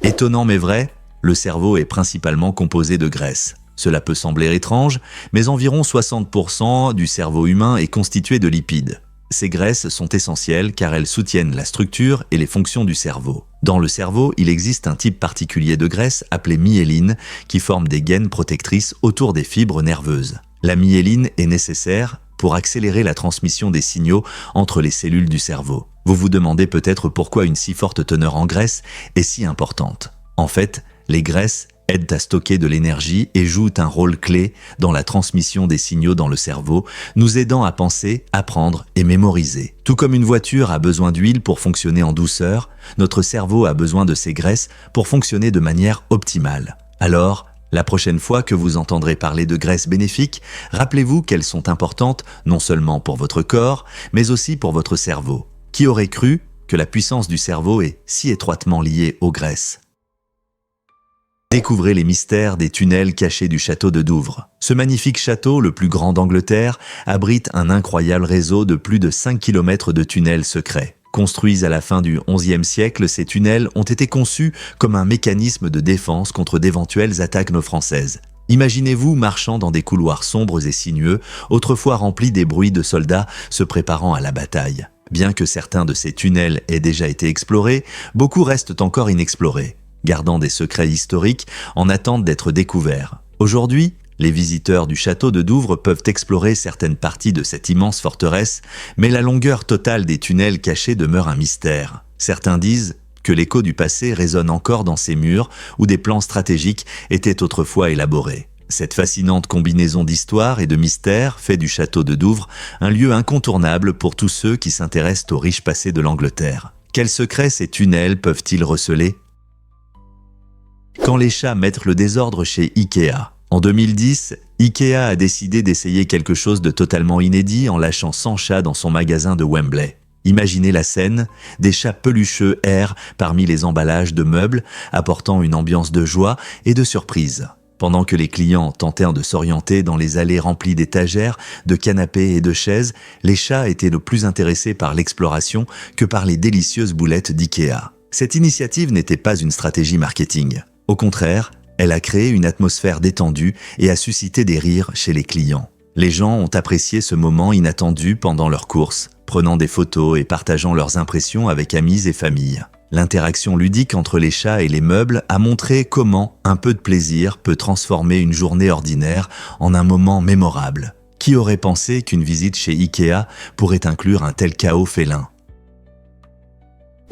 Étonnant mais vrai, le cerveau est principalement composé de graisse. Cela peut sembler étrange, mais environ 60% du cerveau humain est constitué de lipides. Ces graisses sont essentielles car elles soutiennent la structure et les fonctions du cerveau. Dans le cerveau, il existe un type particulier de graisse appelé myéline qui forme des gaines protectrices autour des fibres nerveuses. La myéline est nécessaire pour accélérer la transmission des signaux entre les cellules du cerveau. Vous vous demandez peut-être pourquoi une si forte teneur en graisse est si importante. En fait, les graisses aident à stocker de l'énergie et jouent un rôle clé dans la transmission des signaux dans le cerveau, nous aidant à penser, apprendre et mémoriser. Tout comme une voiture a besoin d'huile pour fonctionner en douceur, notre cerveau a besoin de ces graisses pour fonctionner de manière optimale. Alors, la prochaine fois que vous entendrez parler de graisses bénéfiques, rappelez-vous qu'elles sont importantes non seulement pour votre corps, mais aussi pour votre cerveau. Qui aurait cru que la puissance du cerveau est si étroitement liée aux graisses ? Découvrez les mystères des tunnels cachés du château de Douvres. Ce magnifique château, le plus grand d'Angleterre, abrite un incroyable réseau de plus de 5 km de tunnels secrets. Construits à la fin du XIe siècle, ces tunnels ont été conçus comme un mécanisme de défense contre d'éventuelles attaques françaises. Imaginez-vous marchant dans des couloirs sombres et sinueux, autrefois remplis des bruits de soldats se préparant à la bataille. Bien que certains de ces tunnels aient déjà été explorés, beaucoup restent encore inexplorés, gardant des secrets historiques en attente d'être découverts. Aujourd'hui, les visiteurs du château de Douvres peuvent explorer certaines parties de cette immense forteresse, mais la longueur totale des tunnels cachés demeure un mystère. Certains disent que l'écho du passé résonne encore dans ces murs où des plans stratégiques étaient autrefois élaborés. Cette fascinante combinaison d'histoire et de mystère fait du château de Douvres un lieu incontournable pour tous ceux qui s'intéressent au riche passé de l'Angleterre. Quels secrets ces tunnels peuvent-ils receler ? Quand les chats mettent le désordre chez Ikea. En 2010, Ikea a décidé d'essayer quelque chose de totalement inédit en lâchant 100 chats dans son magasin de Wembley. Imaginez la scène, des chats pelucheux errent parmi les emballages de meubles, apportant une ambiance de joie et de surprise. Pendant que les clients tentèrent de s'orienter dans les allées remplies d'étagères, de canapés et de chaises, les chats étaient le plus intéressés par l'exploration que par les délicieuses boulettes d'Ikea. Cette initiative n'était pas une stratégie marketing. Au contraire, elle a créé une atmosphère détendue et a suscité des rires chez les clients. Les gens ont apprécié ce moment inattendu pendant leurs courses, prenant des photos et partageant leurs impressions avec amis et familles. L'interaction ludique entre les chats et les meubles a montré comment un peu de plaisir peut transformer une journée ordinaire en un moment mémorable. Qui aurait pensé qu'une visite chez Ikea pourrait inclure un tel chaos félin ?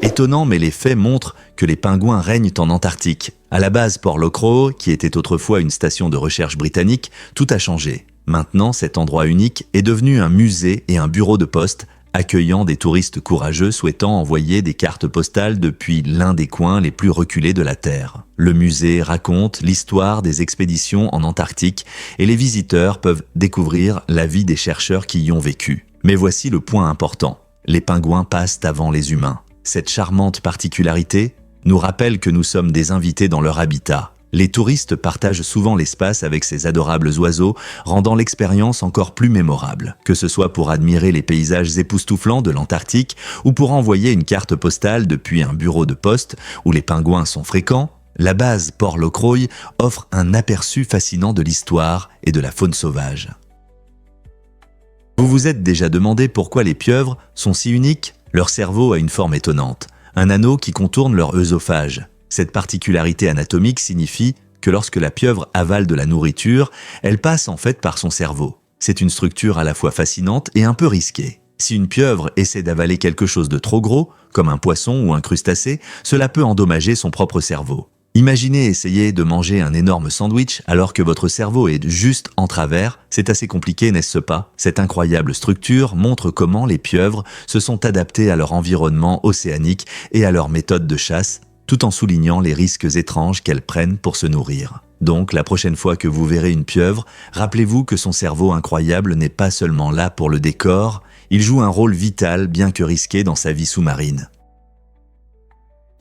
Étonnant, mais les faits montrent que les pingouins règnent en Antarctique. À la base Port Locrow, qui était autrefois une station de recherche britannique, tout a changé. Maintenant, cet endroit unique est devenu un musée et un bureau de poste, accueillant des touristes courageux souhaitant envoyer des cartes postales depuis l'un des coins les plus reculés de la Terre. Le musée raconte l'histoire des expéditions en Antarctique et les visiteurs peuvent découvrir la vie des chercheurs qui y ont vécu. Mais voici le point important. Les pingouins passent avant les humains. Cette charmante particularité nous rappelle que nous sommes des invités dans leur habitat. Les touristes partagent souvent l'espace avec ces adorables oiseaux, rendant l'expérience encore plus mémorable. Que ce soit pour admirer les paysages époustouflants de l'Antarctique ou pour envoyer une carte postale depuis un bureau de poste où les pingouins sont fréquents, la base Port Locrow offre un aperçu fascinant de l'histoire et de la faune sauvage. Vous vous êtes déjà demandé pourquoi les pieuvres sont si uniques ? Leur cerveau a une forme étonnante, un anneau qui contourne leur œsophage. Cette particularité anatomique signifie que lorsque la pieuvre avale de la nourriture, elle passe en fait par son cerveau. C'est une structure à la fois fascinante et un peu risquée. Si une pieuvre essaie d'avaler quelque chose de trop gros, comme un poisson ou un crustacé, cela peut endommager son propre cerveau. Imaginez essayer de manger un énorme sandwich alors que votre cerveau est juste en travers, c'est assez compliqué, n'est-ce pas ? Cette incroyable structure montre comment les pieuvres se sont adaptées à leur environnement océanique et à leur méthode de chasse, tout en soulignant les risques étranges qu'elles prennent pour se nourrir. Donc, la prochaine fois que vous verrez une pieuvre, rappelez-vous que son cerveau incroyable n'est pas seulement là pour le décor, il joue un rôle vital bien que risqué dans sa vie sous-marine.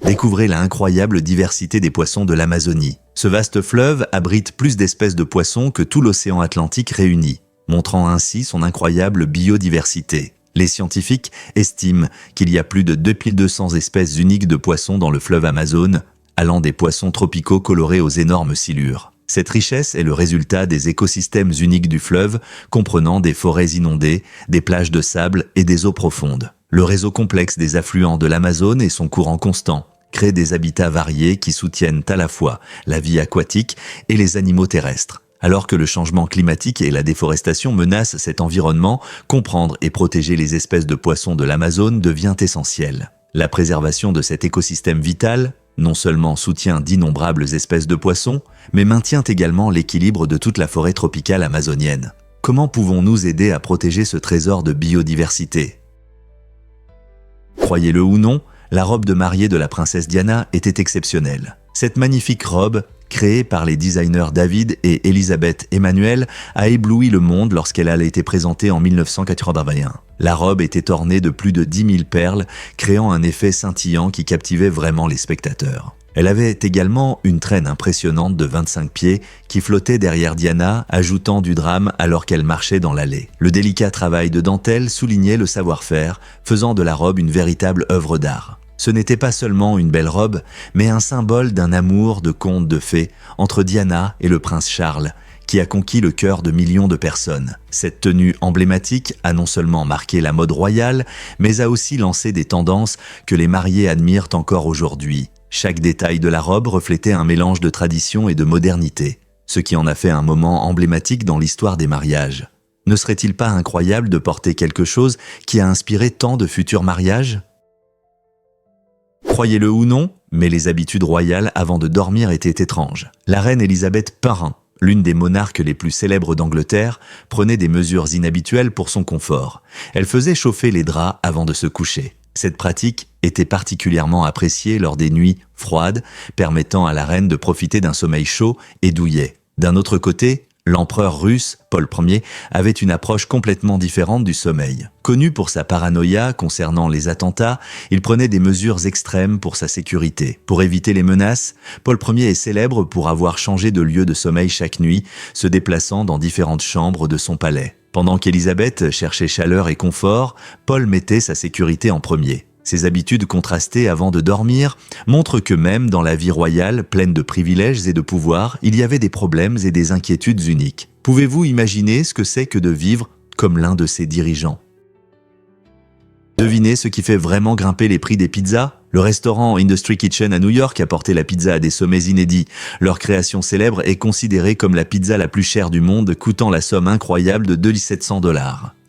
Découvrez la incroyable diversité des poissons de l'Amazonie. Ce vaste fleuve abrite plus d'espèces de poissons que tout l'océan Atlantique réuni, montrant ainsi son incroyable biodiversité. Les scientifiques estiment qu'il y a plus de 2200 espèces uniques de poissons dans le fleuve Amazone, allant des poissons tropicaux colorés aux énormes silures. Cette richesse est le résultat des écosystèmes uniques du fleuve, comprenant des forêts inondées, des plages de sable et des eaux profondes. Le réseau complexe des affluents de l'Amazone et son courant constant créent des habitats variés qui soutiennent à la fois la vie aquatique et les animaux terrestres. Alors que le changement climatique et la déforestation menacent cet environnement, comprendre et protéger les espèces de poissons de l'Amazone devient essentiel. La préservation de cet écosystème vital non seulement soutient d'innombrables espèces de poissons, mais maintient également l'équilibre de toute la forêt tropicale amazonienne. Comment pouvons-nous aider à protéger ce trésor de biodiversité ? Croyez-le ou non, la robe de mariée de la princesse Diana était exceptionnelle. Cette magnifique robe, créée par les designers David et Elisabeth Emmanuel, a ébloui le monde lorsqu'elle a été présentée en 1981. La robe était ornée de plus de 10 000 perles, créant un effet scintillant qui captivait vraiment les spectateurs. Elle avait également une traîne impressionnante de 25 pieds qui flottait derrière Diana, ajoutant du drame alors qu'elle marchait dans l'allée. Le délicat travail de dentelle soulignait le savoir-faire, faisant de la robe une véritable œuvre d'art. Ce n'était pas seulement une belle robe, mais un symbole d'un amour de conte de fées entre Diana et le prince Charles, qui a conquis le cœur de millions de personnes. Cette tenue emblématique a non seulement marqué la mode royale, mais a aussi lancé des tendances que les mariés admirent encore aujourd'hui. Chaque détail de la robe reflétait un mélange de tradition et de modernité, ce qui en a fait un moment emblématique dans l'histoire des mariages. Ne serait-il pas incroyable de porter quelque chose qui a inspiré tant de futurs mariages ? Croyez-le ou non, mais les habitudes royales avant de dormir étaient étranges. La reine Élisabeth Perrin, l'une des monarques les plus célèbres d'Angleterre, prenait des mesures inhabituelles pour son confort. Elle faisait chauffer les draps avant de se coucher. Cette pratique était particulièrement appréciée lors des nuits froides, permettant à la reine de profiter d'un sommeil chaud et douillet. D'un autre côté, l'empereur russe, Paul Ier, avait une approche complètement différente du sommeil. Connu pour sa paranoïa concernant les attentats, il prenait des mesures extrêmes pour sa sécurité. Pour éviter les menaces, Paul Ier est célèbre pour avoir changé de lieu de sommeil chaque nuit, se déplaçant dans différentes chambres de son palais. Pendant qu'Élisabeth cherchait chaleur et confort, Paul mettait sa sécurité en premier. Ces habitudes contrastées avant de dormir montrent que même dans la vie royale, pleine de privilèges et de pouvoirs, il y avait des problèmes et des inquiétudes uniques. Pouvez-vous imaginer ce que c'est que de vivre comme l'un de ces dirigeants ? Devinez ce qui fait vraiment grimper les prix des pizzas ? Le restaurant Industry Kitchen à New York a porté la pizza à des sommets inédits. Leur création célèbre est considérée comme la pizza la plus chère du monde, coûtant la somme incroyable de $2 700.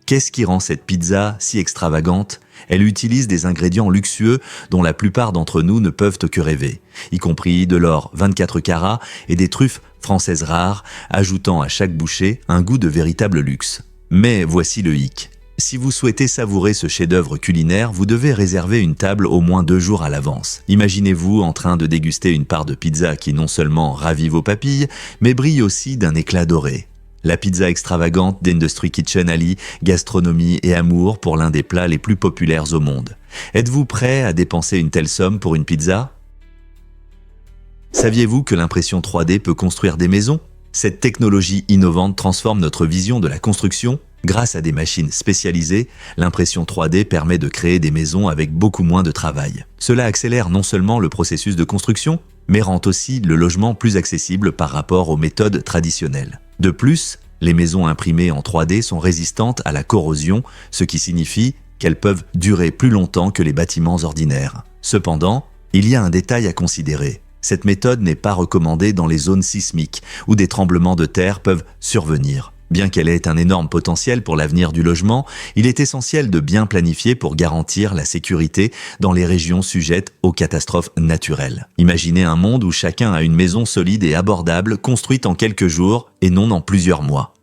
Qu'est-ce qui rend cette pizza si extravagante ? Elle utilise des ingrédients luxueux dont la plupart d'entre nous ne peuvent que rêver, y compris de l'or 24 carats et des truffes françaises rares, ajoutant à chaque bouchée un goût de véritable luxe. Mais voici le hic. Si vous souhaitez savourer ce chef-d'œuvre culinaire, vous devez réserver une table au moins 2 jours à l'avance. Imaginez-vous en train de déguster une part de pizza qui non seulement ravit vos papilles, mais brille aussi d'un éclat doré. La pizza extravagante d'Industry Kitchen allie gastronomie et amour pour l'un des plats les plus populaires au monde. Êtes-vous prêt à dépenser une telle somme pour une pizza ? Saviez-vous que l'impression 3D peut construire des maisons ? Cette technologie innovante transforme notre vision de la construction. Grâce à des machines spécialisées, l'impression 3D permet de créer des maisons avec beaucoup moins de travail. Cela accélère non seulement le processus de construction, mais rend aussi le logement plus accessible par rapport aux méthodes traditionnelles. De plus, les maisons imprimées en 3D sont résistantes à la corrosion, ce qui signifie qu'elles peuvent durer plus longtemps que les bâtiments ordinaires. Cependant, il y a un détail à considérer. Cette méthode n'est pas recommandée dans les zones sismiques où des tremblements de terre peuvent survenir. Bien qu'elle ait un énorme potentiel pour l'avenir du logement, il est essentiel de bien planifier pour garantir la sécurité dans les régions sujettes aux catastrophes naturelles. Imaginez un monde où chacun a une maison solide et abordable, construite en quelques jours et non en plusieurs mois.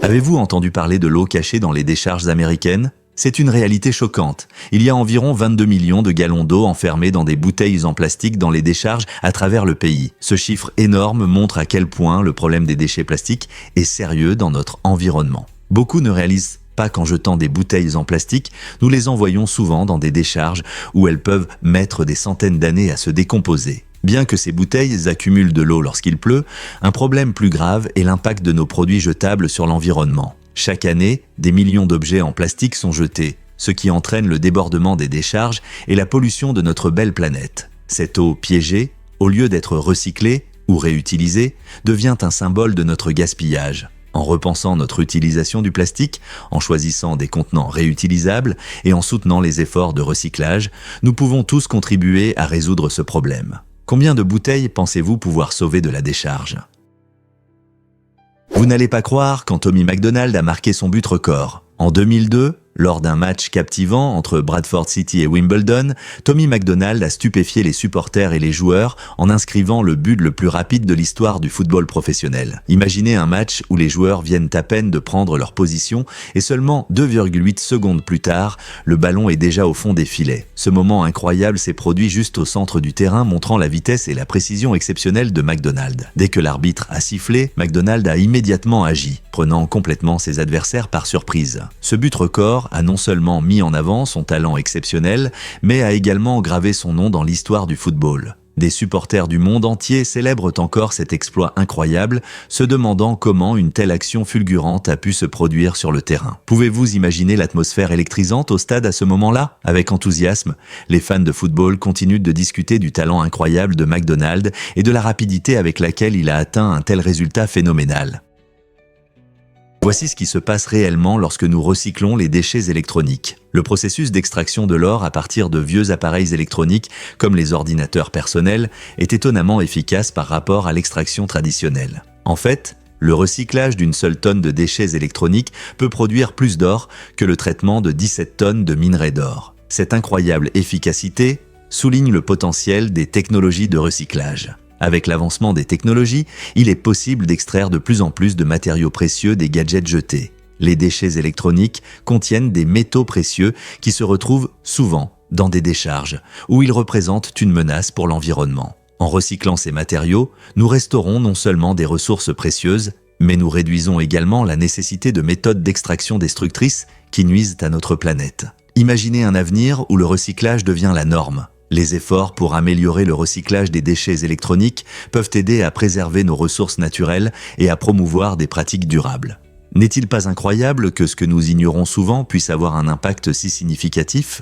Avez-vous entendu parler de l'eau cachée dans les décharges américaines ? C'est une réalité choquante. Il y a environ 22 millions de gallons d'eau enfermés dans des bouteilles en plastique dans les décharges à travers le pays. Ce chiffre énorme montre à quel point le problème des déchets plastiques est sérieux dans notre environnement. Beaucoup ne réalisent pas qu'en jetant des bouteilles en plastique, nous les envoyons souvent dans des décharges où elles peuvent mettre des centaines d'années à se décomposer. Bien que ces bouteilles accumulent de l'eau lorsqu'il pleut, un problème plus grave est l'impact de nos produits jetables sur l'environnement. Chaque année, des millions d'objets en plastique sont jetés, ce qui entraîne le débordement des décharges et la pollution de notre belle planète. Cette eau piégée, au lieu d'être recyclée ou réutilisé devient un symbole de notre gaspillage. En repensant notre utilisation du plastique, en choisissant des contenants réutilisables et en soutenant les efforts de recyclage, nous pouvons tous contribuer à résoudre ce problème. Combien de bouteilles pensez-vous pouvoir sauver de la décharge ? Vous n'allez pas croire quand Tommy McDonald a marqué son but record. En 2002, lors d'un match captivant entre Bradford City et Wimbledon, Tommy McDonald a stupéfié les supporters et les joueurs en inscrivant le but le plus rapide de l'histoire du football professionnel. Imaginez un match où les joueurs viennent à peine de prendre leur position et seulement 2,8 secondes plus tard, le ballon est déjà au fond des filets. Ce moment incroyable s'est produit juste au centre du terrain, montrant la vitesse et la précision exceptionnelle de McDonald. Dès que l'arbitre a sifflé, McDonald a immédiatement agi, prenant complètement ses adversaires par surprise. Ce but record a non seulement mis en avant son talent exceptionnel, mais a également gravé son nom dans l'histoire du football. Des supporters du monde entier célèbrent encore cet exploit incroyable, se demandant comment une telle action fulgurante a pu se produire sur le terrain. Pouvez-vous imaginer l'atmosphère électrisante au stade à ce moment-là ? Avec enthousiasme, les fans de football continuent de discuter du talent incroyable de McDonald et de la rapidité avec laquelle il a atteint un tel résultat phénoménal. Voici ce qui se passe réellement lorsque nous recyclons les déchets électroniques. Le processus d'extraction de l'or à partir de vieux appareils électroniques, comme les ordinateurs personnels, est étonnamment efficace par rapport à l'extraction traditionnelle. En fait, le recyclage d'une seule tonne de déchets électroniques peut produire plus d'or que le traitement de 17 tonnes de minerais d'or. Cette incroyable efficacité souligne le potentiel des technologies de recyclage. Avec l'avancement des technologies, il est possible d'extraire de plus en plus de matériaux précieux des gadgets jetés. Les déchets électroniques contiennent des métaux précieux qui se retrouvent souvent dans des décharges, où ils représentent une menace pour l'environnement. En recyclant ces matériaux, nous restaurons non seulement des ressources précieuses, mais nous réduisons également la nécessité de méthodes d'extraction destructrices qui nuisent à notre planète. Imaginez un avenir où le recyclage devient la norme. Les efforts pour améliorer le recyclage des déchets électroniques peuvent aider à préserver nos ressources naturelles et à promouvoir des pratiques durables. N'est-il pas incroyable que ce que nous ignorons souvent puisse avoir un impact si significatif ?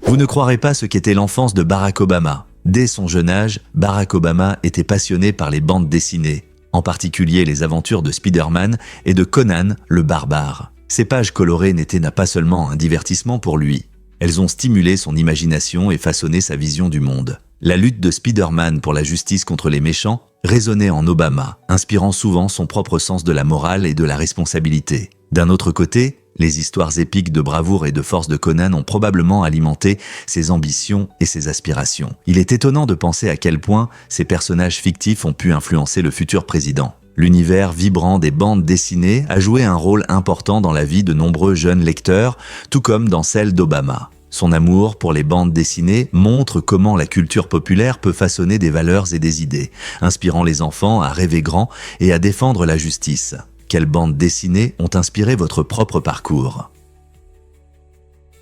Vous ne croirez pas ce qu'était l'enfance de Barack Obama. Dès son jeune âge, Barack Obama était passionné par les bandes dessinées, en particulier les aventures de Spider-Man et de Conan le Barbare. Ces pages colorées n'étaient pas seulement un divertissement pour lui. Elles ont stimulé son imagination et façonné sa vision du monde. La lutte de Spider-Man pour la justice contre les méchants résonnait en Obama, inspirant souvent son propre sens de la morale et de la responsabilité. D'un autre côté, les histoires épiques de bravoure et de force de Conan ont probablement alimenté ses ambitions et ses aspirations. Il est étonnant de penser à quel point ces personnages fictifs ont pu influencer le futur président. L'univers vibrant des bandes dessinées a joué un rôle important dans la vie de nombreux jeunes lecteurs, tout comme dans celle d'Obama. Son amour pour les bandes dessinées montre comment la culture populaire peut façonner des valeurs et des idées, inspirant les enfants à rêver grand et à défendre la justice. Quelles bandes dessinées ont inspiré votre propre parcours ?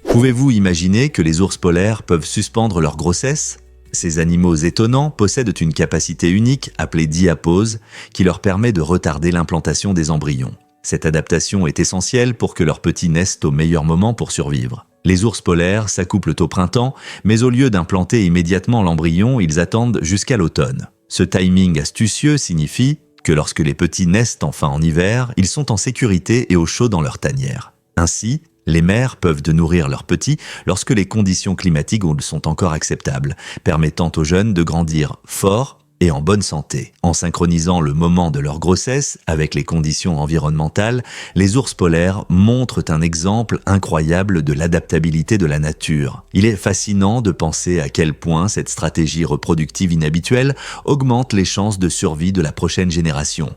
Pouvez-vous imaginer que les ours polaires peuvent suspendre leur grossesse ? Ces animaux étonnants possèdent une capacité unique appelée diapause qui leur permet de retarder l'implantation des embryons. Cette adaptation est essentielle pour que leurs petits naissent au meilleur moment pour survivre. Les ours polaires s'accouplent au printemps, mais au lieu d'implanter immédiatement l'embryon, ils attendent jusqu'à l'automne. Ce timing astucieux signifie que lorsque les petits naissent enfin en hiver, ils sont en sécurité et au chaud dans leur tanière. Ainsi, les mères peuvent nourrir leurs petits lorsque les conditions climatiques sont encore acceptables, permettant aux jeunes de grandir forts et en bonne santé. En synchronisant le moment de leur grossesse avec les conditions environnementales, les ours polaires montrent un exemple incroyable de l'adaptabilité de la nature. Il est fascinant de penser à quel point cette stratégie reproductive inhabituelle augmente les chances de survie de la prochaine génération.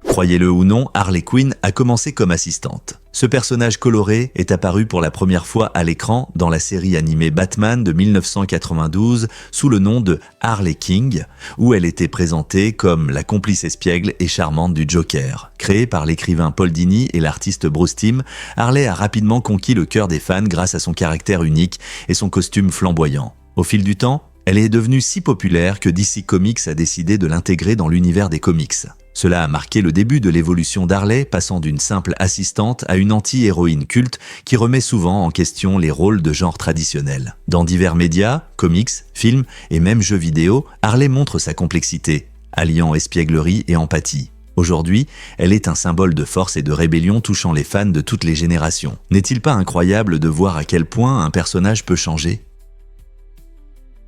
Croyez-le ou non, Harley Quinn a commencé comme assistante. Ce personnage coloré est apparu pour la première fois à l'écran dans la série animée Batman de 1992 sous le nom de Harley King, où elle était présentée comme la complice espiègle et charmante du Joker. Créée par l'écrivain Paul Dini et l'artiste Bruce Timm, Harley a rapidement conquis le cœur des fans grâce à son caractère unique et son costume flamboyant. Au fil du temps, Elle est devenue si populaire que DC Comics a décidé de l'intégrer dans l'univers des comics. Cela a marqué le début de l'évolution d'Harley, passant d'une simple assistante à une anti-héroïne culte qui remet souvent en question les rôles de genre traditionnels. Dans divers médias, comics, films et même jeux vidéo, Harley montre sa complexité, alliant espièglerie et empathie. Aujourd'hui, elle est un symbole de force et de rébellion touchant les fans de toutes les générations. N'est-il pas incroyable de voir à quel point un personnage peut changer ?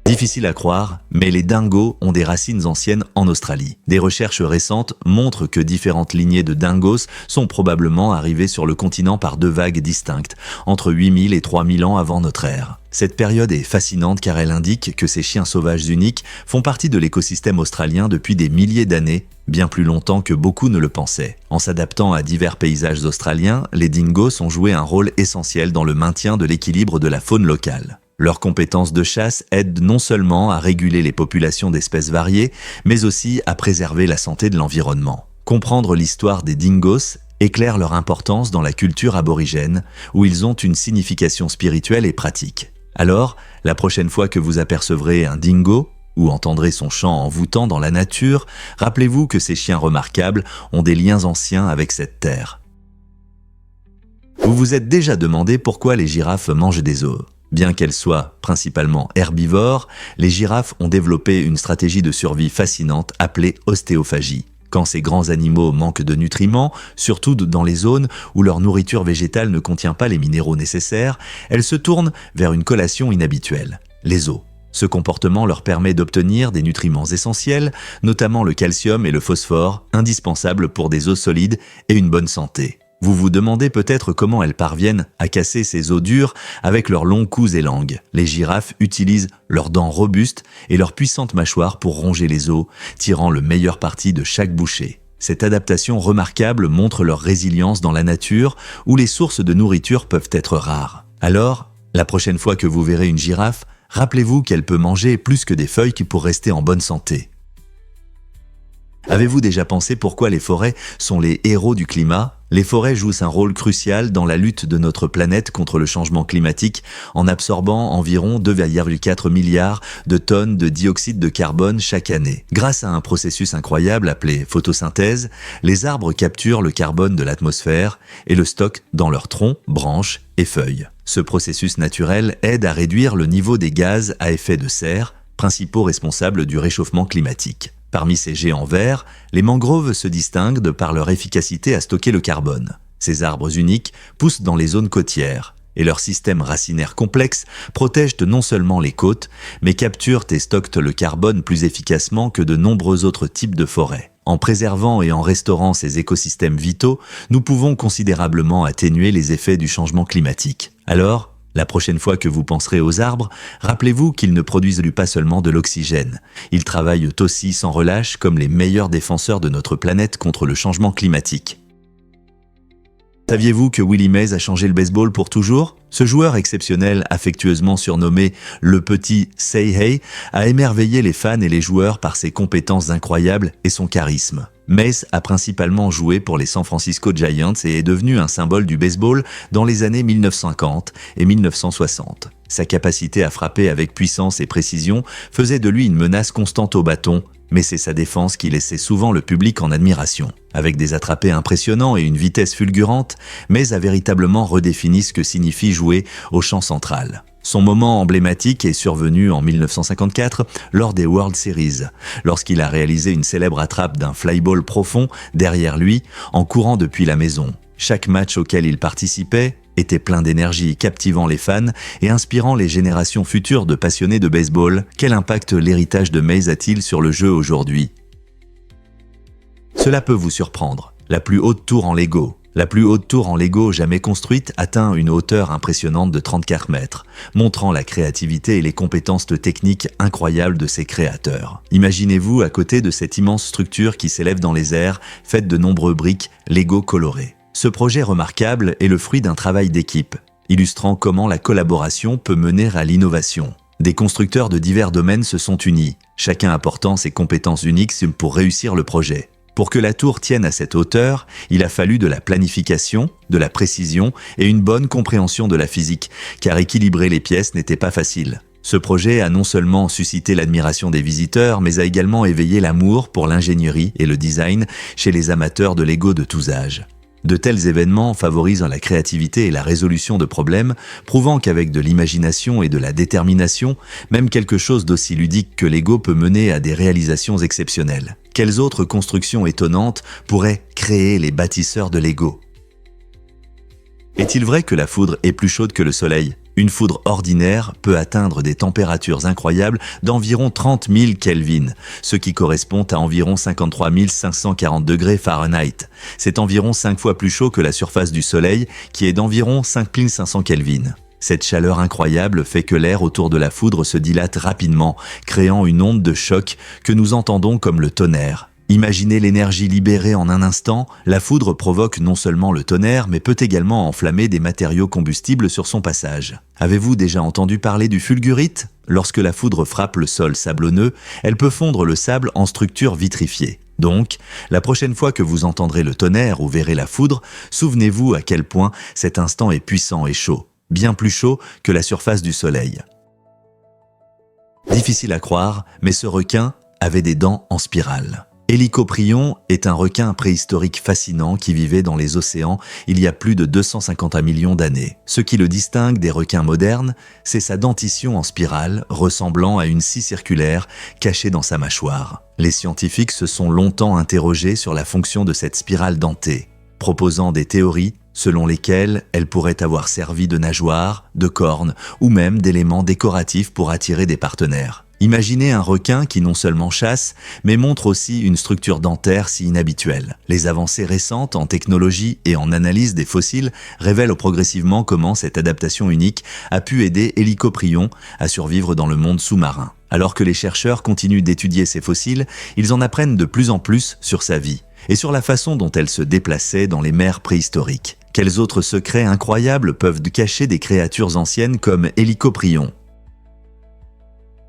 Difficile à croire, mais les dingos ont des racines anciennes en Australie. Des recherches récentes montrent que différentes lignées de dingos sont probablement arrivées sur le continent par deux vagues distinctes, entre 8000 et 3000 ans avant notre ère. Cette période est fascinante car elle indique que ces chiens sauvages uniques font partie de l'écosystème australien depuis des milliers d'années, bien plus longtemps que beaucoup ne le pensaient. En s'adaptant à divers paysages australiens, les dingos ont joué un rôle essentiel dans le maintien de l'équilibre de la faune locale. Leurs compétences de chasse aident non seulement à réguler les populations d'espèces variées, mais aussi à préserver la santé de l'environnement. Comprendre l'histoire des dingos éclaire leur importance dans la culture aborigène, où ils ont une signification spirituelle et pratique. Alors, la prochaine fois que vous apercevrez un dingo, ou entendrez son chant envoûtant dans la nature, rappelez-vous que ces chiens remarquables ont des liens anciens avec cette terre. Vous vous êtes déjà demandé pourquoi les girafes mangent des os. Bien qu'elles soient principalement herbivores, les girafes ont développé une stratégie de survie fascinante appelée ostéophagie. Quand ces grands animaux manquent de nutriments, surtout dans les zones où leur nourriture végétale ne contient pas les minéraux nécessaires, elles se tournent vers une collation inhabituelle, les os. Ce comportement leur permet d'obtenir des nutriments essentiels, notamment le calcium et le phosphore, indispensables pour des os solides et une bonne santé. Vous vous demandez peut-être comment elles parviennent à casser ces os durs avec leurs longs coups et langues. Les girafes utilisent leurs dents robustes et leurs puissantes mâchoires pour ronger les os, tirant le meilleur parti de chaque bouchée. Cette adaptation remarquable montre leur résilience dans la nature où les sources de nourriture peuvent être rares. Alors, la prochaine fois que vous verrez une girafe, rappelez-vous qu'elle peut manger plus que des feuilles pour rester en bonne santé. Avez-vous déjà pensé pourquoi les forêts sont les héros du climat ? Les forêts jouent un rôle crucial dans la lutte de notre planète contre le changement climatique en absorbant environ 2,4 milliards de tonnes de dioxyde de carbone chaque année. Grâce à un processus incroyable appelé photosynthèse, les arbres capturent le carbone de l'atmosphère et le stockent dans leurs troncs, branches et feuilles. Ce processus naturel aide à réduire le niveau des gaz à effet de serre, principaux responsables du réchauffement climatique. Parmi ces géants verts, les mangroves se distinguent de par leur efficacité à stocker le carbone. Ces arbres uniques poussent dans les zones côtières, et leur système racinaire complexe protège non seulement les côtes, mais capturent et stockent le carbone plus efficacement que de nombreux autres types de forêts. En préservant et en restaurant ces écosystèmes vitaux, nous pouvons considérablement atténuer les effets du changement climatique. Alors, la prochaine fois que vous penserez aux arbres, rappelez-vous qu'ils ne produisent pas seulement de l'oxygène. Ils travaillent aussi sans relâche comme les meilleurs défenseurs de notre planète contre le changement climatique. Saviez-vous que Willie Mays a changé le baseball pour toujours ? Ce joueur exceptionnel, affectueusement surnommé « le petit Say Hey », a émerveillé les fans et les joueurs par ses compétences incroyables et son charisme. Mays a principalement joué pour les San Francisco Giants et est devenu un symbole du baseball dans les années 1950 et 1960. Sa capacité à frapper avec puissance et précision faisait de lui une menace constante au bâton, mais c'est sa défense qui laissait souvent le public en admiration. Avec des attrapés impressionnants et une vitesse fulgurante, Mays a véritablement redéfini ce que signifie jouer au champ central. Son moment emblématique est survenu en 1954 lors des World Series, lorsqu'il a réalisé une célèbre attrape d'un fly-ball profond derrière lui en courant depuis la maison. Chaque match auquel il participait était plein d'énergie, captivant les fans et inspirant les générations futures de passionnés de baseball. Quel impact l'héritage de Mays a-t-il sur le jeu aujourd'hui ? Cela peut vous surprendre. La plus haute tour en Lego. La plus haute tour en Lego jamais construite atteint une hauteur impressionnante de 34 mètres, montrant la créativité et les compétences techniques incroyables de ses créateurs. Imaginez-vous à côté de cette immense structure qui s'élève dans les airs, faite de nombreux briques Lego colorées. Ce projet remarquable est le fruit d'un travail d'équipe, illustrant comment la collaboration peut mener à l'innovation. Des constructeurs de divers domaines se sont unis, chacun apportant ses compétences uniques pour réussir le projet. Pour que la tour tienne à cette hauteur, il a fallu de la planification, de la précision et une bonne compréhension de la physique, car équilibrer les pièces n'était pas facile. Ce projet a non seulement suscité l'admiration des visiteurs, mais a également éveillé l'amour pour l'ingénierie et le design chez les amateurs de Lego de tous âges. De tels événements favorisent la créativité et la résolution de problèmes, prouvant qu'avec de l'imagination et de la détermination, même quelque chose d'aussi ludique que Lego peut mener à des réalisations exceptionnelles. Quelles autres constructions étonnantes pourraient créer les bâtisseurs de Lego ? Est-il vrai que la foudre est plus chaude que le soleil ? Une foudre ordinaire peut atteindre des températures incroyables d'environ 30 000 Kelvin, ce qui correspond à environ 53 540 degrés Fahrenheit. C'est environ 5 fois plus chaud que la surface du soleil, qui est d'environ 5 500 Kelvin. Cette chaleur incroyable fait que l'air autour de la foudre se dilate rapidement, créant une onde de choc que nous entendons comme le tonnerre. Imaginez l'énergie libérée en un instant, la foudre provoque non seulement le tonnerre, mais peut également enflammer des matériaux combustibles sur son passage. Avez-vous déjà entendu parler du fulgurite ? Lorsque la foudre frappe le sol sablonneux, elle peut fondre le sable en structures vitrifiées. Donc, la prochaine fois que vous entendrez le tonnerre ou verrez la foudre, souvenez-vous à quel point cet instant est puissant et chaud, bien plus chaud que la surface du soleil. Difficile à croire, mais ce requin avait des dents en spirale. Hélicoprion est un requin préhistorique fascinant qui vivait dans les océans il y a plus de 250 millions d'années. Ce qui le distingue des requins modernes, c'est sa dentition en spirale ressemblant à une scie circulaire cachée dans sa mâchoire. Les scientifiques se sont longtemps interrogés sur la fonction de cette spirale dentée, proposant des théories selon lesquelles elle pourrait avoir servi de nageoire, de corne ou même d'éléments décoratifs pour attirer des partenaires. Imaginez un requin qui non seulement chasse, mais montre aussi une structure dentaire si inhabituelle. Les avancées récentes en technologie et en analyse des fossiles révèlent progressivement comment cette adaptation unique a pu aider Hélicoprion à survivre dans le monde sous-marin. Alors que les chercheurs continuent d'étudier ces fossiles, ils en apprennent de plus en plus sur sa vie et sur la façon dont elle se déplaçait dans les mers préhistoriques. Quels autres secrets incroyables peuvent cacher des créatures anciennes comme Hélicoprion ?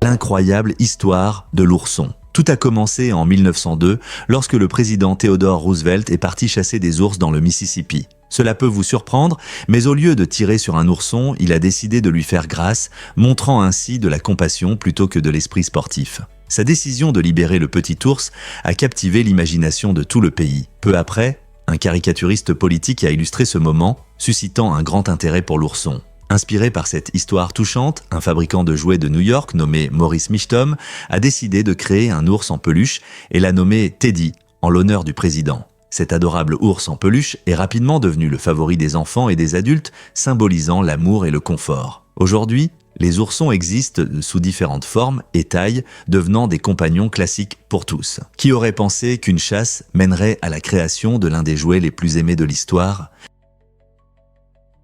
L'incroyable histoire de l'ourson. Tout a commencé en 1902 lorsque le président Theodore Roosevelt est parti chasser des ours dans le Mississippi. Cela peut vous surprendre, mais au lieu de tirer sur un ourson, il a décidé de lui faire grâce, montrant ainsi de la compassion plutôt que de l'esprit sportif. Sa décision de libérer le petit ours a captivé l'imagination de tout le pays. Peu après, un caricaturiste politique a illustré ce moment, suscitant un grand intérêt pour l'ourson. Inspiré par cette histoire touchante, un fabricant de jouets de New York nommé Maurice Michtom a décidé de créer un ours en peluche et l'a nommé Teddy, en l'honneur du président. Cet adorable ours en peluche est rapidement devenu le favori des enfants et des adultes, symbolisant l'amour et le confort. Aujourd'hui, les oursons existent sous différentes formes et tailles, devenant des compagnons classiques pour tous. Qui aurait pensé qu'une chasse mènerait à la création de l'un des jouets les plus aimés de l'histoire ?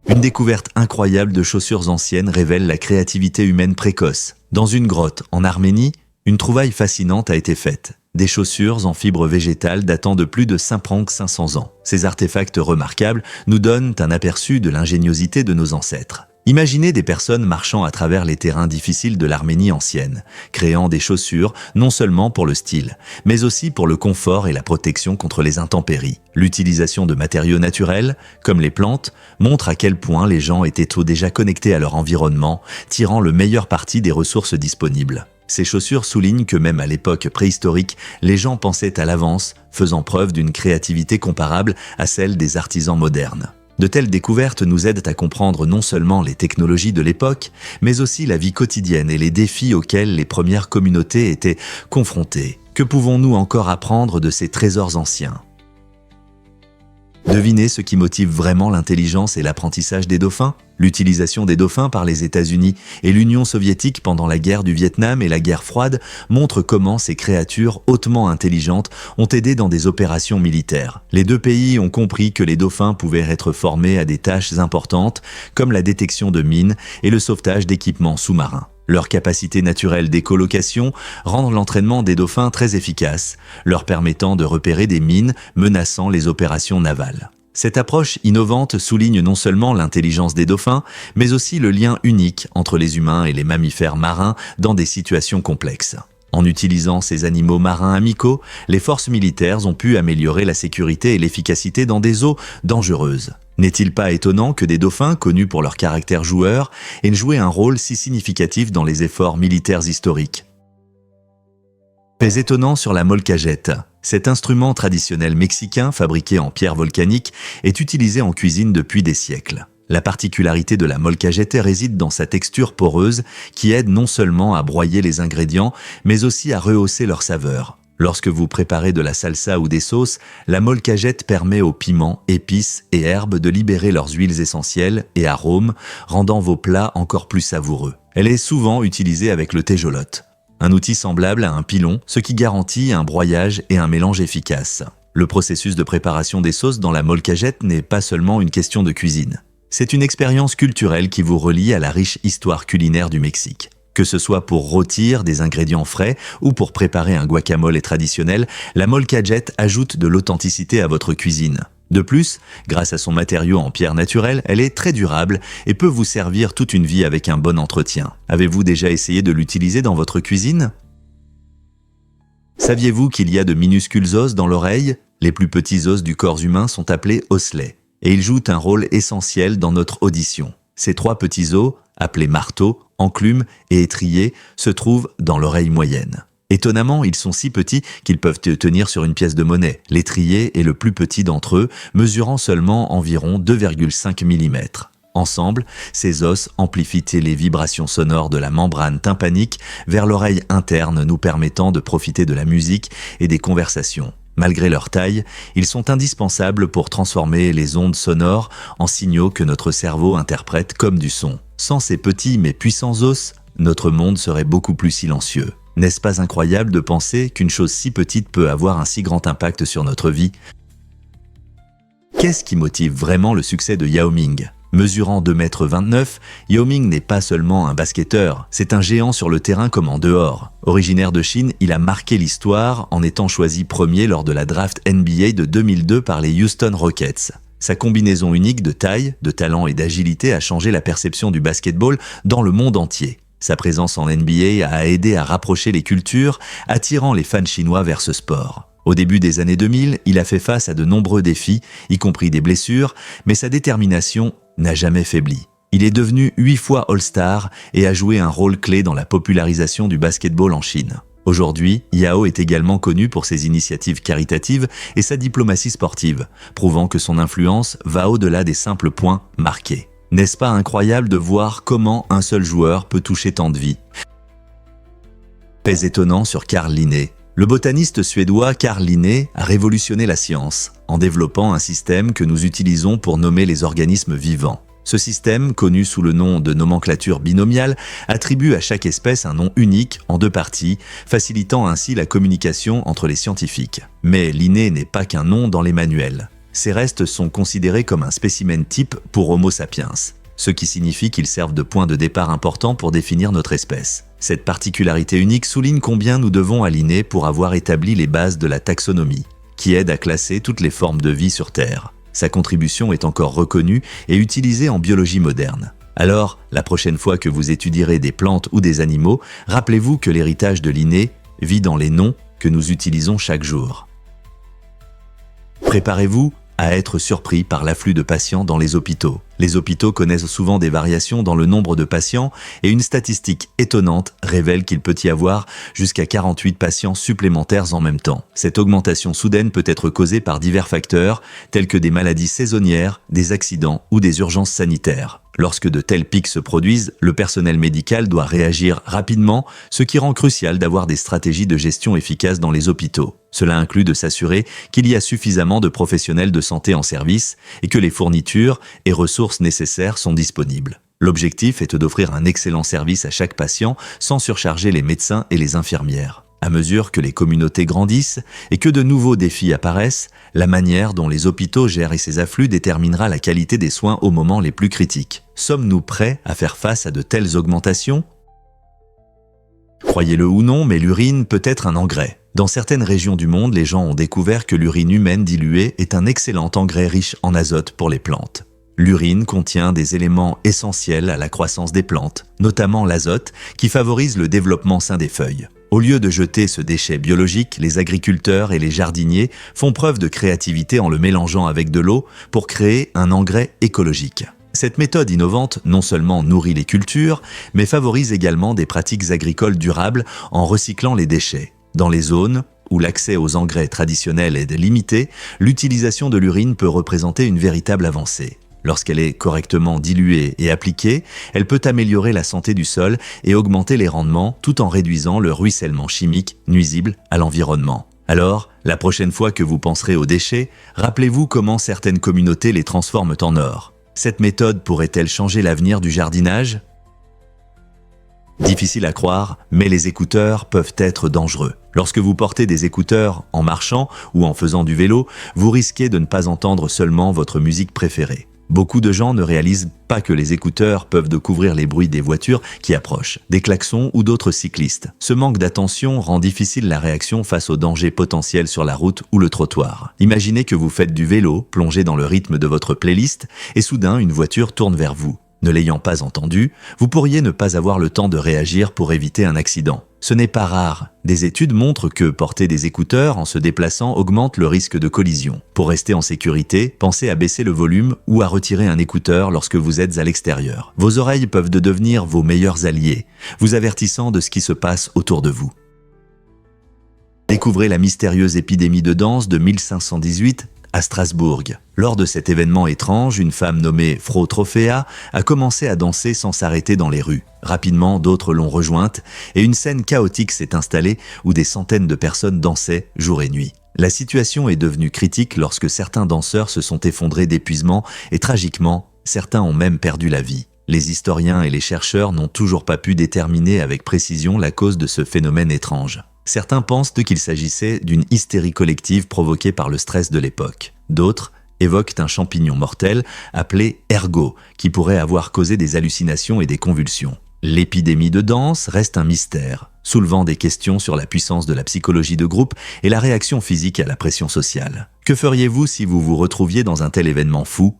Une découverte incroyable de chaussures anciennes révèle la créativité humaine précoce. Dans une grotte en Arménie, une trouvaille fascinante a été faite. Des chaussures en fibres végétales datant de plus de 500 ans. Ces artefacts remarquables nous donnent un aperçu de l'ingéniosité de nos ancêtres. Imaginez des personnes marchant à travers les terrains difficiles de l'Arménie ancienne, créant des chaussures non seulement pour le style, mais aussi pour le confort et la protection contre les intempéries. L'utilisation de matériaux naturels, comme les plantes, montre à quel point les gens étaient déjà connectés à leur environnement, tirant le meilleur parti des ressources disponibles. Ces chaussures soulignent que même à l'époque préhistorique, les gens pensaient à l'avance, faisant preuve d'une créativité comparable à celle des artisans modernes. De telles découvertes nous aident à comprendre non seulement les technologies de l'époque, mais aussi la vie quotidienne et les défis auxquels les premières communautés étaient confrontées. Que pouvons-nous encore apprendre de ces trésors anciens ? Devinez ce qui motive vraiment l'intelligence et l'apprentissage des dauphins ? L'utilisation des dauphins par les États-Unis et l'Union soviétique pendant la guerre du Vietnam et la guerre froide montre comment ces créatures hautement intelligentes ont aidé dans des opérations militaires. Les deux pays ont compris que les dauphins pouvaient être formés à des tâches importantes comme la détection de mines et le sauvetage d'équipements sous-marins. Leur capacité naturelle d'écholocation rend l'entraînement des dauphins très efficace, leur permettant de repérer des mines menaçant les opérations navales. Cette approche innovante souligne non seulement l'intelligence des dauphins, mais aussi le lien unique entre les humains et les mammifères marins dans des situations complexes. En utilisant ces animaux marins amicaux, les forces militaires ont pu améliorer la sécurité et l'efficacité dans des eaux dangereuses. N'est-il pas étonnant que des dauphins, connus pour leur caractère joueur, aient joué un rôle si significatif dans les efforts militaires historiques? Fait étonnant sur la molcajete. Cet instrument traditionnel mexicain, fabriqué en pierre volcanique, est utilisé en cuisine depuis des siècles. La particularité de la molcajete réside dans sa texture poreuse qui aide non seulement à broyer les ingrédients, mais aussi à rehausser leur saveur. Lorsque vous préparez de la salsa ou des sauces, la molcajete permet aux piments, épices et herbes de libérer leurs huiles essentielles et arômes, rendant vos plats encore plus savoureux. Elle est souvent utilisée avec le tejolote, un outil semblable à un pilon, ce qui garantit un broyage et un mélange efficace. Le processus de préparation des sauces dans la molcajete n'est pas seulement une question de cuisine. C'est une expérience culturelle qui vous relie à la riche histoire culinaire du Mexique. Que ce soit pour rôtir des ingrédients frais ou pour préparer un guacamole traditionnel, la molcajete ajoute de l'authenticité à votre cuisine. De plus, grâce à son matériau en pierre naturelle, elle est très durable et peut vous servir toute une vie avec un bon entretien. Avez-vous déjà essayé de l'utiliser dans votre cuisine? Saviez-vous qu'il y a de minuscules os dans l'oreille? Les plus petits os du corps humain sont appelés osselets, et ils jouent un rôle essentiel dans notre audition. Ces 3 petits os, appelés marteaux, enclumes et étriers, se trouvent dans l'oreille moyenne. Étonnamment, ils sont si petits qu'ils peuvent tenir sur une pièce de monnaie. L'étrier est le plus petit d'entre eux, mesurant seulement environ 2,5 mm. Ensemble, ces os amplifient les vibrations sonores de la membrane tympanique vers l'oreille interne, nous permettant de profiter de la musique et des conversations. Malgré leur taille, ils sont indispensables pour transformer les ondes sonores en signaux que notre cerveau interprète comme du son. Sans ces petits mais puissants os, notre monde serait beaucoup plus silencieux. N'est-ce pas incroyable de penser qu'une chose si petite peut avoir un si grand impact sur notre vie? Qu'est-ce qui motive vraiment le succès de Yao Ming? Mesurant 2,29 m, Yao Ming n'est pas seulement un basketteur, c'est un géant sur le terrain comme en dehors. Originaire de Chine, il a marqué l'histoire en étant choisi premier lors de la draft NBA de 2002 par les Houston Rockets. Sa combinaison unique de taille, de talent et d'agilité a changé la perception du basketball dans le monde entier. Sa présence en NBA a aidé à rapprocher les cultures, attirant les fans chinois vers ce sport. Au début des années 2000, il a fait face à de nombreux défis, y compris des blessures, mais sa détermination n'a jamais faibli. Il est devenu 8 fois All-Star et a joué un rôle clé dans la popularisation du basketball en Chine. Aujourd'hui, Yao est également connu pour ses initiatives caritatives et sa diplomatie sportive, prouvant que son influence va au-delà des simples points marqués. N'est-ce pas incroyable de voir comment un seul joueur peut toucher tant de vies? Fait étonnant sur Carl Linné. Le botaniste suédois Carl Linné a révolutionné la science en développant un système que nous utilisons pour nommer les organismes vivants. Ce système, connu sous le nom de nomenclature binomiale, attribue à chaque espèce un nom unique en 2 parties, facilitant ainsi la communication entre les scientifiques. Mais Linné n'est pas qu'un nom dans les manuels. Ces restes sont considérés comme un spécimen type pour Homo sapiens, ce qui signifie qu'ils servent de point de départ important pour définir notre espèce. Cette particularité unique souligne combien nous devons à Linné pour avoir établi les bases de la taxonomie, qui aide à classer toutes les formes de vie sur Terre. Sa contribution est encore reconnue et utilisée en biologie moderne. Alors, la prochaine fois que vous étudierez des plantes ou des animaux, rappelez-vous que l'héritage de Linné vit dans les noms que nous utilisons chaque jour. Préparez-vous à être surpris par l'afflux de patients dans les hôpitaux. Les hôpitaux connaissent souvent des variations dans le nombre de patients et une statistique étonnante révèle qu'il peut y avoir jusqu'à 48 patients supplémentaires en même temps. Cette augmentation soudaine peut être causée par divers facteurs tels que des maladies saisonnières, des accidents ou des urgences sanitaires. Lorsque de tels pics se produisent, le personnel médical doit réagir rapidement, ce qui rend crucial d'avoir des stratégies de gestion efficaces dans les hôpitaux. Cela inclut de s'assurer qu'il y a suffisamment de professionnels de santé en service et que les fournitures et ressources nécessaires sont disponibles. L'objectif est d'offrir un excellent service à chaque patient sans surcharger les médecins et les infirmières. À mesure que les communautés grandissent et que de nouveaux défis apparaissent, la manière dont les hôpitaux gèrent ces afflux déterminera la qualité des soins aux moments les plus critiques. Sommes-nous prêts à faire face à de telles augmentations? Croyez-le ou non, mais l'urine peut être un engrais. Dans certaines régions du monde, les gens ont découvert que l'urine humaine diluée est un excellent engrais riche en azote pour les plantes. L'urine contient des éléments essentiels à la croissance des plantes, notamment l'azote, qui favorise le développement sain des feuilles. Au lieu de jeter ce déchet biologique, les agriculteurs et les jardiniers font preuve de créativité en le mélangeant avec de l'eau pour créer un engrais écologique. Cette méthode innovante non seulement nourrit les cultures, mais favorise également des pratiques agricoles durables en recyclant les déchets. Dans les zones où l'accès aux engrais traditionnels est limité, l'utilisation de l'urine peut représenter une véritable avancée. Lorsqu'elle est correctement diluée et appliquée, elle peut améliorer la santé du sol et augmenter les rendements tout en réduisant le ruissellement chimique nuisible à l'environnement. Alors, la prochaine fois que vous penserez aux déchets, rappelez-vous comment certaines communautés les transforment en or. Cette méthode pourrait-elle changer l'avenir du jardinage ? Difficile à croire, mais les écouteurs peuvent être dangereux. Lorsque vous portez des écouteurs en marchant ou en faisant du vélo, vous risquez de ne pas entendre seulement votre musique préférée. Beaucoup de gens ne réalisent pas que les écouteurs peuvent couvrir les bruits des voitures qui approchent, des klaxons ou d'autres cyclistes. Ce manque d'attention rend difficile la réaction face aux dangers potentiels sur la route ou le trottoir. Imaginez que vous faites du vélo, plongé dans le rythme de votre playlist, et soudain une voiture tourne vers vous. Ne l'ayant pas entendu, vous pourriez ne pas avoir le temps de réagir pour éviter un accident. Ce n'est pas rare. Des études montrent que porter des écouteurs en se déplaçant augmente le risque de collision. Pour rester en sécurité, pensez à baisser le volume ou à retirer un écouteur lorsque vous êtes à l'extérieur. Vos oreilles peuvent devenir vos meilleurs alliés, vous avertissant de ce qui se passe autour de vous. Découvrez la mystérieuse épidémie de danse de 1518 à Strasbourg. Lors de cet événement étrange, une femme nommée Frau Trophéa a commencé à danser sans s'arrêter dans les rues. Rapidement, d'autres l'ont rejointe et une scène chaotique s'est installée où des centaines de personnes dansaient jour et nuit. La situation est devenue critique lorsque certains danseurs se sont effondrés d'épuisement et tragiquement, certains ont même perdu la vie. Les historiens et les chercheurs n'ont toujours pas pu déterminer avec précision la cause de ce phénomène étrange. Certains pensent qu'il s'agissait d'une hystérie collective provoquée par le stress de l'époque. D'autres évoquent un champignon mortel appelé ergot qui pourrait avoir causé des hallucinations et des convulsions. L'épidémie de danse reste un mystère, soulevant des questions sur la puissance de la psychologie de groupe et la réaction physique à la pression sociale. Que feriez-vous si vous vous retrouviez dans un tel événement fou ?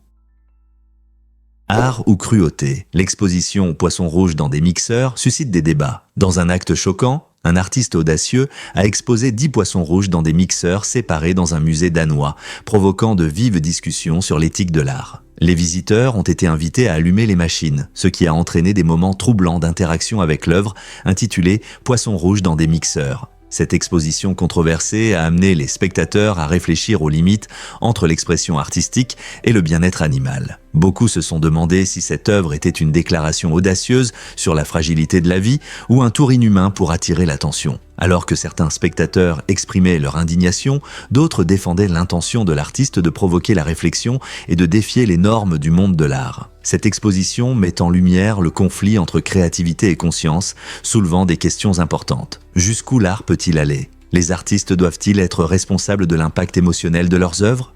Art ou cruauté, l'exposition aux poissons rouges dans des mixeurs suscite des débats. Dans un acte choquant, un artiste audacieux a exposé 10 poissons rouges dans des mixeurs séparés dans un musée danois, provoquant de vives discussions sur l'éthique de l'art. Les visiteurs ont été invités à allumer les machines, ce qui a entraîné des moments troublants d'interaction avec l'œuvre intitulée « Poissons rouges dans des mixeurs ». Cette exposition controversée a amené les spectateurs à réfléchir aux limites entre l'expression artistique et le bien-être animal. Beaucoup se sont demandé si cette œuvre était une déclaration audacieuse sur la fragilité de la vie ou un tour inhumain pour attirer l'attention. Alors que certains spectateurs exprimaient leur indignation, d'autres défendaient l'intention de l'artiste de provoquer la réflexion et de défier les normes du monde de l'art. Cette exposition met en lumière le conflit entre créativité et conscience, soulevant des questions importantes. Jusqu'où l'art peut-il aller ? Les artistes doivent-ils être responsables de l'impact émotionnel de leurs œuvres ?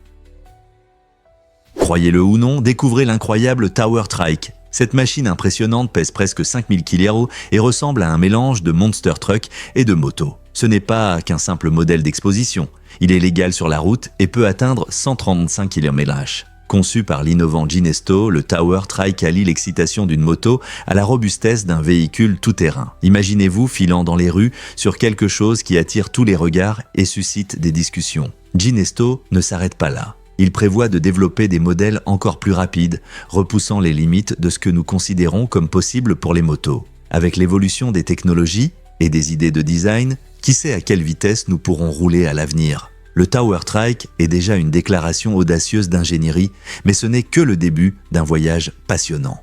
Croyez-le ou non, découvrez l'incroyable Tower Trike. Cette machine impressionnante pèse presque 5000 kg et ressemble à un mélange de monster truck et de moto. Ce n'est pas qu'un simple modèle d'exposition. Il est légal sur la route et peut atteindre 135 km/h. Conçu par l'innovant Ginesto, le Tower Trike allie l'excitation d'une moto à la robustesse d'un véhicule tout-terrain. Imaginez-vous filant dans les rues sur quelque chose qui attire tous les regards et suscite des discussions. Ginesto ne s'arrête pas là. Il prévoit de développer des modèles encore plus rapides, repoussant les limites de ce que nous considérons comme possible pour les motos. Avec l'évolution des technologies et des idées de design, qui sait à quelle vitesse nous pourrons rouler à l'avenir ? Le Tower Trike est déjà une déclaration audacieuse d'ingénierie, mais ce n'est que le début d'un voyage passionnant.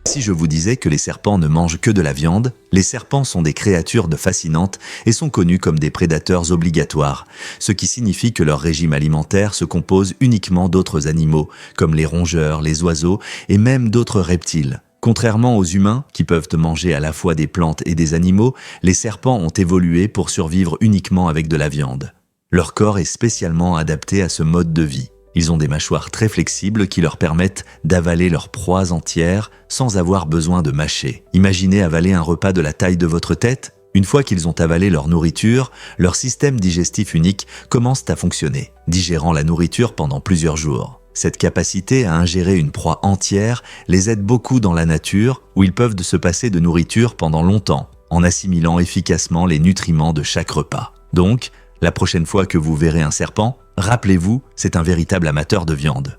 Si je vous disais que les serpents ne mangent que de la viande, les serpents sont des créatures fascinantes et sont connus comme des prédateurs obligatoires, ce qui signifie que leur régime alimentaire se compose uniquement d'autres animaux, comme les rongeurs, les oiseaux et même d'autres reptiles. Contrairement aux humains, qui peuvent manger à la fois des plantes et des animaux, les serpents ont évolué pour survivre uniquement avec de la viande. Leur corps est spécialement adapté à ce mode de vie. Ils ont des mâchoires très flexibles qui leur permettent d'avaler leurs proies entières sans avoir besoin de mâcher. Imaginez avaler un repas de la taille de votre tête. Une fois qu'ils ont avalé leur nourriture, leur système digestif unique commence à fonctionner, digérant la nourriture pendant plusieurs jours. Cette capacité à ingérer une proie entière les aide beaucoup dans la nature où ils peuvent se passer de nourriture pendant longtemps. en assimilant efficacement les nutriments de chaque repas. Donc, la prochaine fois que vous verrez un serpent, rappelez-vous, c'est un véritable amateur de viande.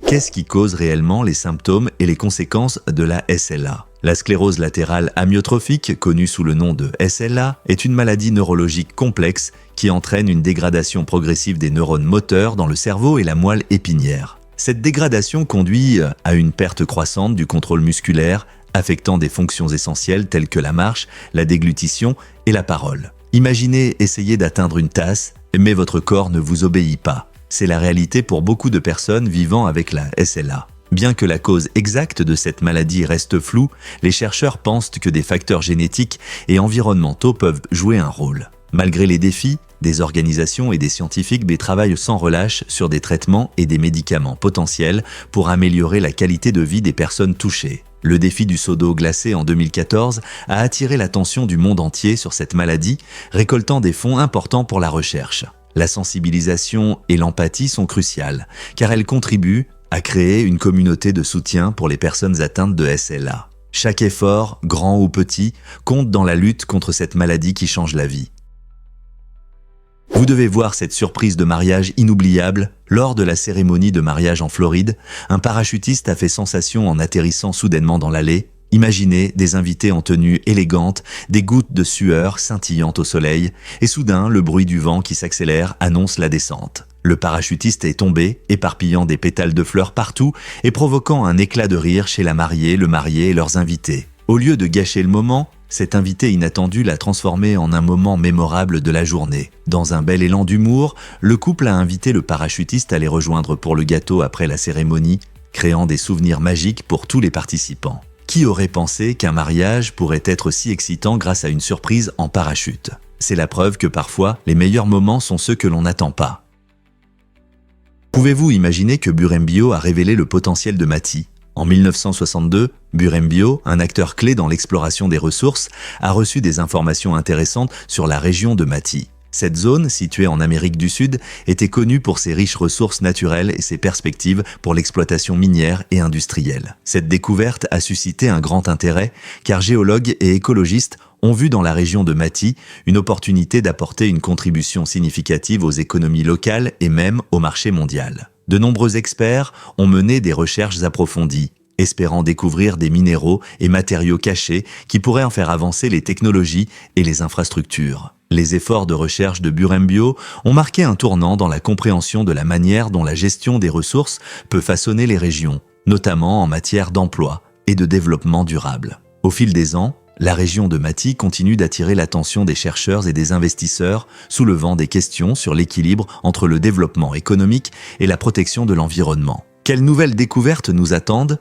Qu'est-ce qui cause réellement les symptômes et les conséquences de la SLA ? La sclérose latérale amyotrophique, connue sous le nom de SLA, est une maladie neurologique complexe qui entraîne une dégradation progressive des neurones moteurs dans le cerveau et la moelle épinière. Cette dégradation conduit à une perte croissante du contrôle musculaire, affectant des fonctions essentielles telles que la marche, la déglutition et la parole. Imaginez essayer d'atteindre une tasse, mais votre corps ne vous obéit pas. C'est la réalité pour beaucoup de personnes vivant avec la SLA. Bien que la cause exacte de cette maladie reste floue, les chercheurs pensent que des facteurs génétiques et environnementaux peuvent jouer un rôle. Malgré les défis, des organisations et des scientifiques travaillent sans relâche sur des traitements et des médicaments potentiels pour améliorer la qualité de vie des personnes touchées. Le défi du seau d'eau glacé en 2014 a attiré l'attention du monde entier sur cette maladie, récoltant des fonds importants pour la recherche. La sensibilisation et l'empathie sont cruciales, car elles contribuent à créer une communauté de soutien pour les personnes atteintes de SLA. Chaque effort, grand ou petit, compte dans la lutte contre cette maladie qui change la vie. Vous devez voir cette surprise de mariage inoubliable. Lors de la cérémonie de mariage en Floride, un parachutiste a fait sensation en atterrissant soudainement dans l'allée. Imaginez des invités en tenue élégante, des gouttes de sueur scintillant au soleil, et soudain, le bruit du vent qui s'accélère annonce la descente. Le parachutiste est tombé, éparpillant des pétales de fleurs partout et provoquant un éclat de rire chez la mariée, le marié et leurs invités. Au lieu de gâcher le moment, cet invité inattendu l'a transformé en un moment mémorable de la journée. Dans un bel élan d'humour, le couple a invité le parachutiste à les rejoindre pour le gâteau après la cérémonie, créant des souvenirs magiques pour tous les participants. Qui aurait pensé qu'un mariage pourrait être si excitant grâce à une surprise en parachute ? C'est la preuve que parfois, les meilleurs moments sont ceux que l'on n'attend pas. Pouvez-vous imaginer que Burembio a révélé le potentiel de Mati ? En 1962, Burembio, un acteur clé dans l'exploration des ressources, a reçu des informations intéressantes sur la région de Mati. Cette zone, située en Amérique du Sud, était connue pour ses riches ressources naturelles et ses perspectives pour l'exploitation minière et industrielle. Cette découverte a suscité un grand intérêt, car géologues et écologistes ont vu dans la région de Mati une opportunité d'apporter une contribution significative aux économies locales et même au marché mondial. De nombreux experts ont mené des recherches approfondies, espérant découvrir des minéraux et matériaux cachés qui pourraient en faire avancer les technologies et les infrastructures. Les efforts de recherche de Burembio ont marqué un tournant dans la compréhension de la manière dont la gestion des ressources peut façonner les régions, notamment en matière d'emploi et de développement durable. Au fil des ans, la région de Mati continue d'attirer l'attention des chercheurs et des investisseurs, soulevant des questions sur l'équilibre entre le développement économique et la protection de l'environnement. Quelles nouvelles découvertes nous attendent ?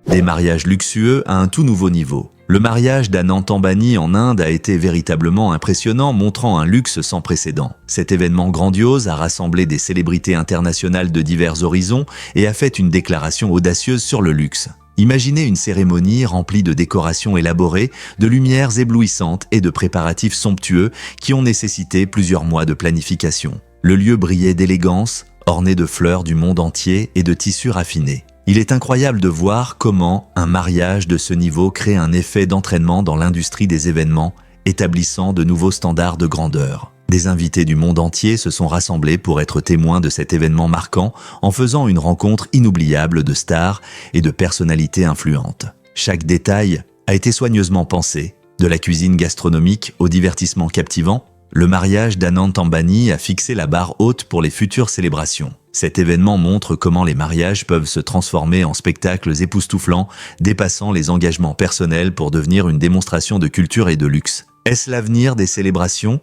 Des mariages luxueux à un tout nouveau niveau. Le mariage d'Anant Ambani en Inde a été véritablement impressionnant, montrant un luxe sans précédent. Cet événement grandiose a rassemblé des célébrités internationales de divers horizons et a fait une déclaration audacieuse sur le luxe. Imaginez une cérémonie remplie de décorations élaborées, de lumières éblouissantes et de préparatifs somptueux qui ont nécessité plusieurs mois de planification. Le lieu brillait d'élégance, orné de fleurs du monde entier et de tissus raffinés. Il est incroyable de voir comment un mariage de ce niveau crée un effet d'entraînement dans l'industrie des événements, établissant de nouveaux standards de grandeur. Des invités du monde entier se sont rassemblés pour être témoins de cet événement marquant en faisant une rencontre inoubliable de stars et de personnalités influentes. Chaque détail a été soigneusement pensé, de la cuisine gastronomique au divertissement captivant. Le mariage d'Anant Ambani a fixé la barre haute pour les futures célébrations. Cet événement montre comment les mariages peuvent se transformer en spectacles époustouflants, dépassant les engagements personnels pour devenir une démonstration de culture et de luxe. Est-ce l'avenir des célébrations ?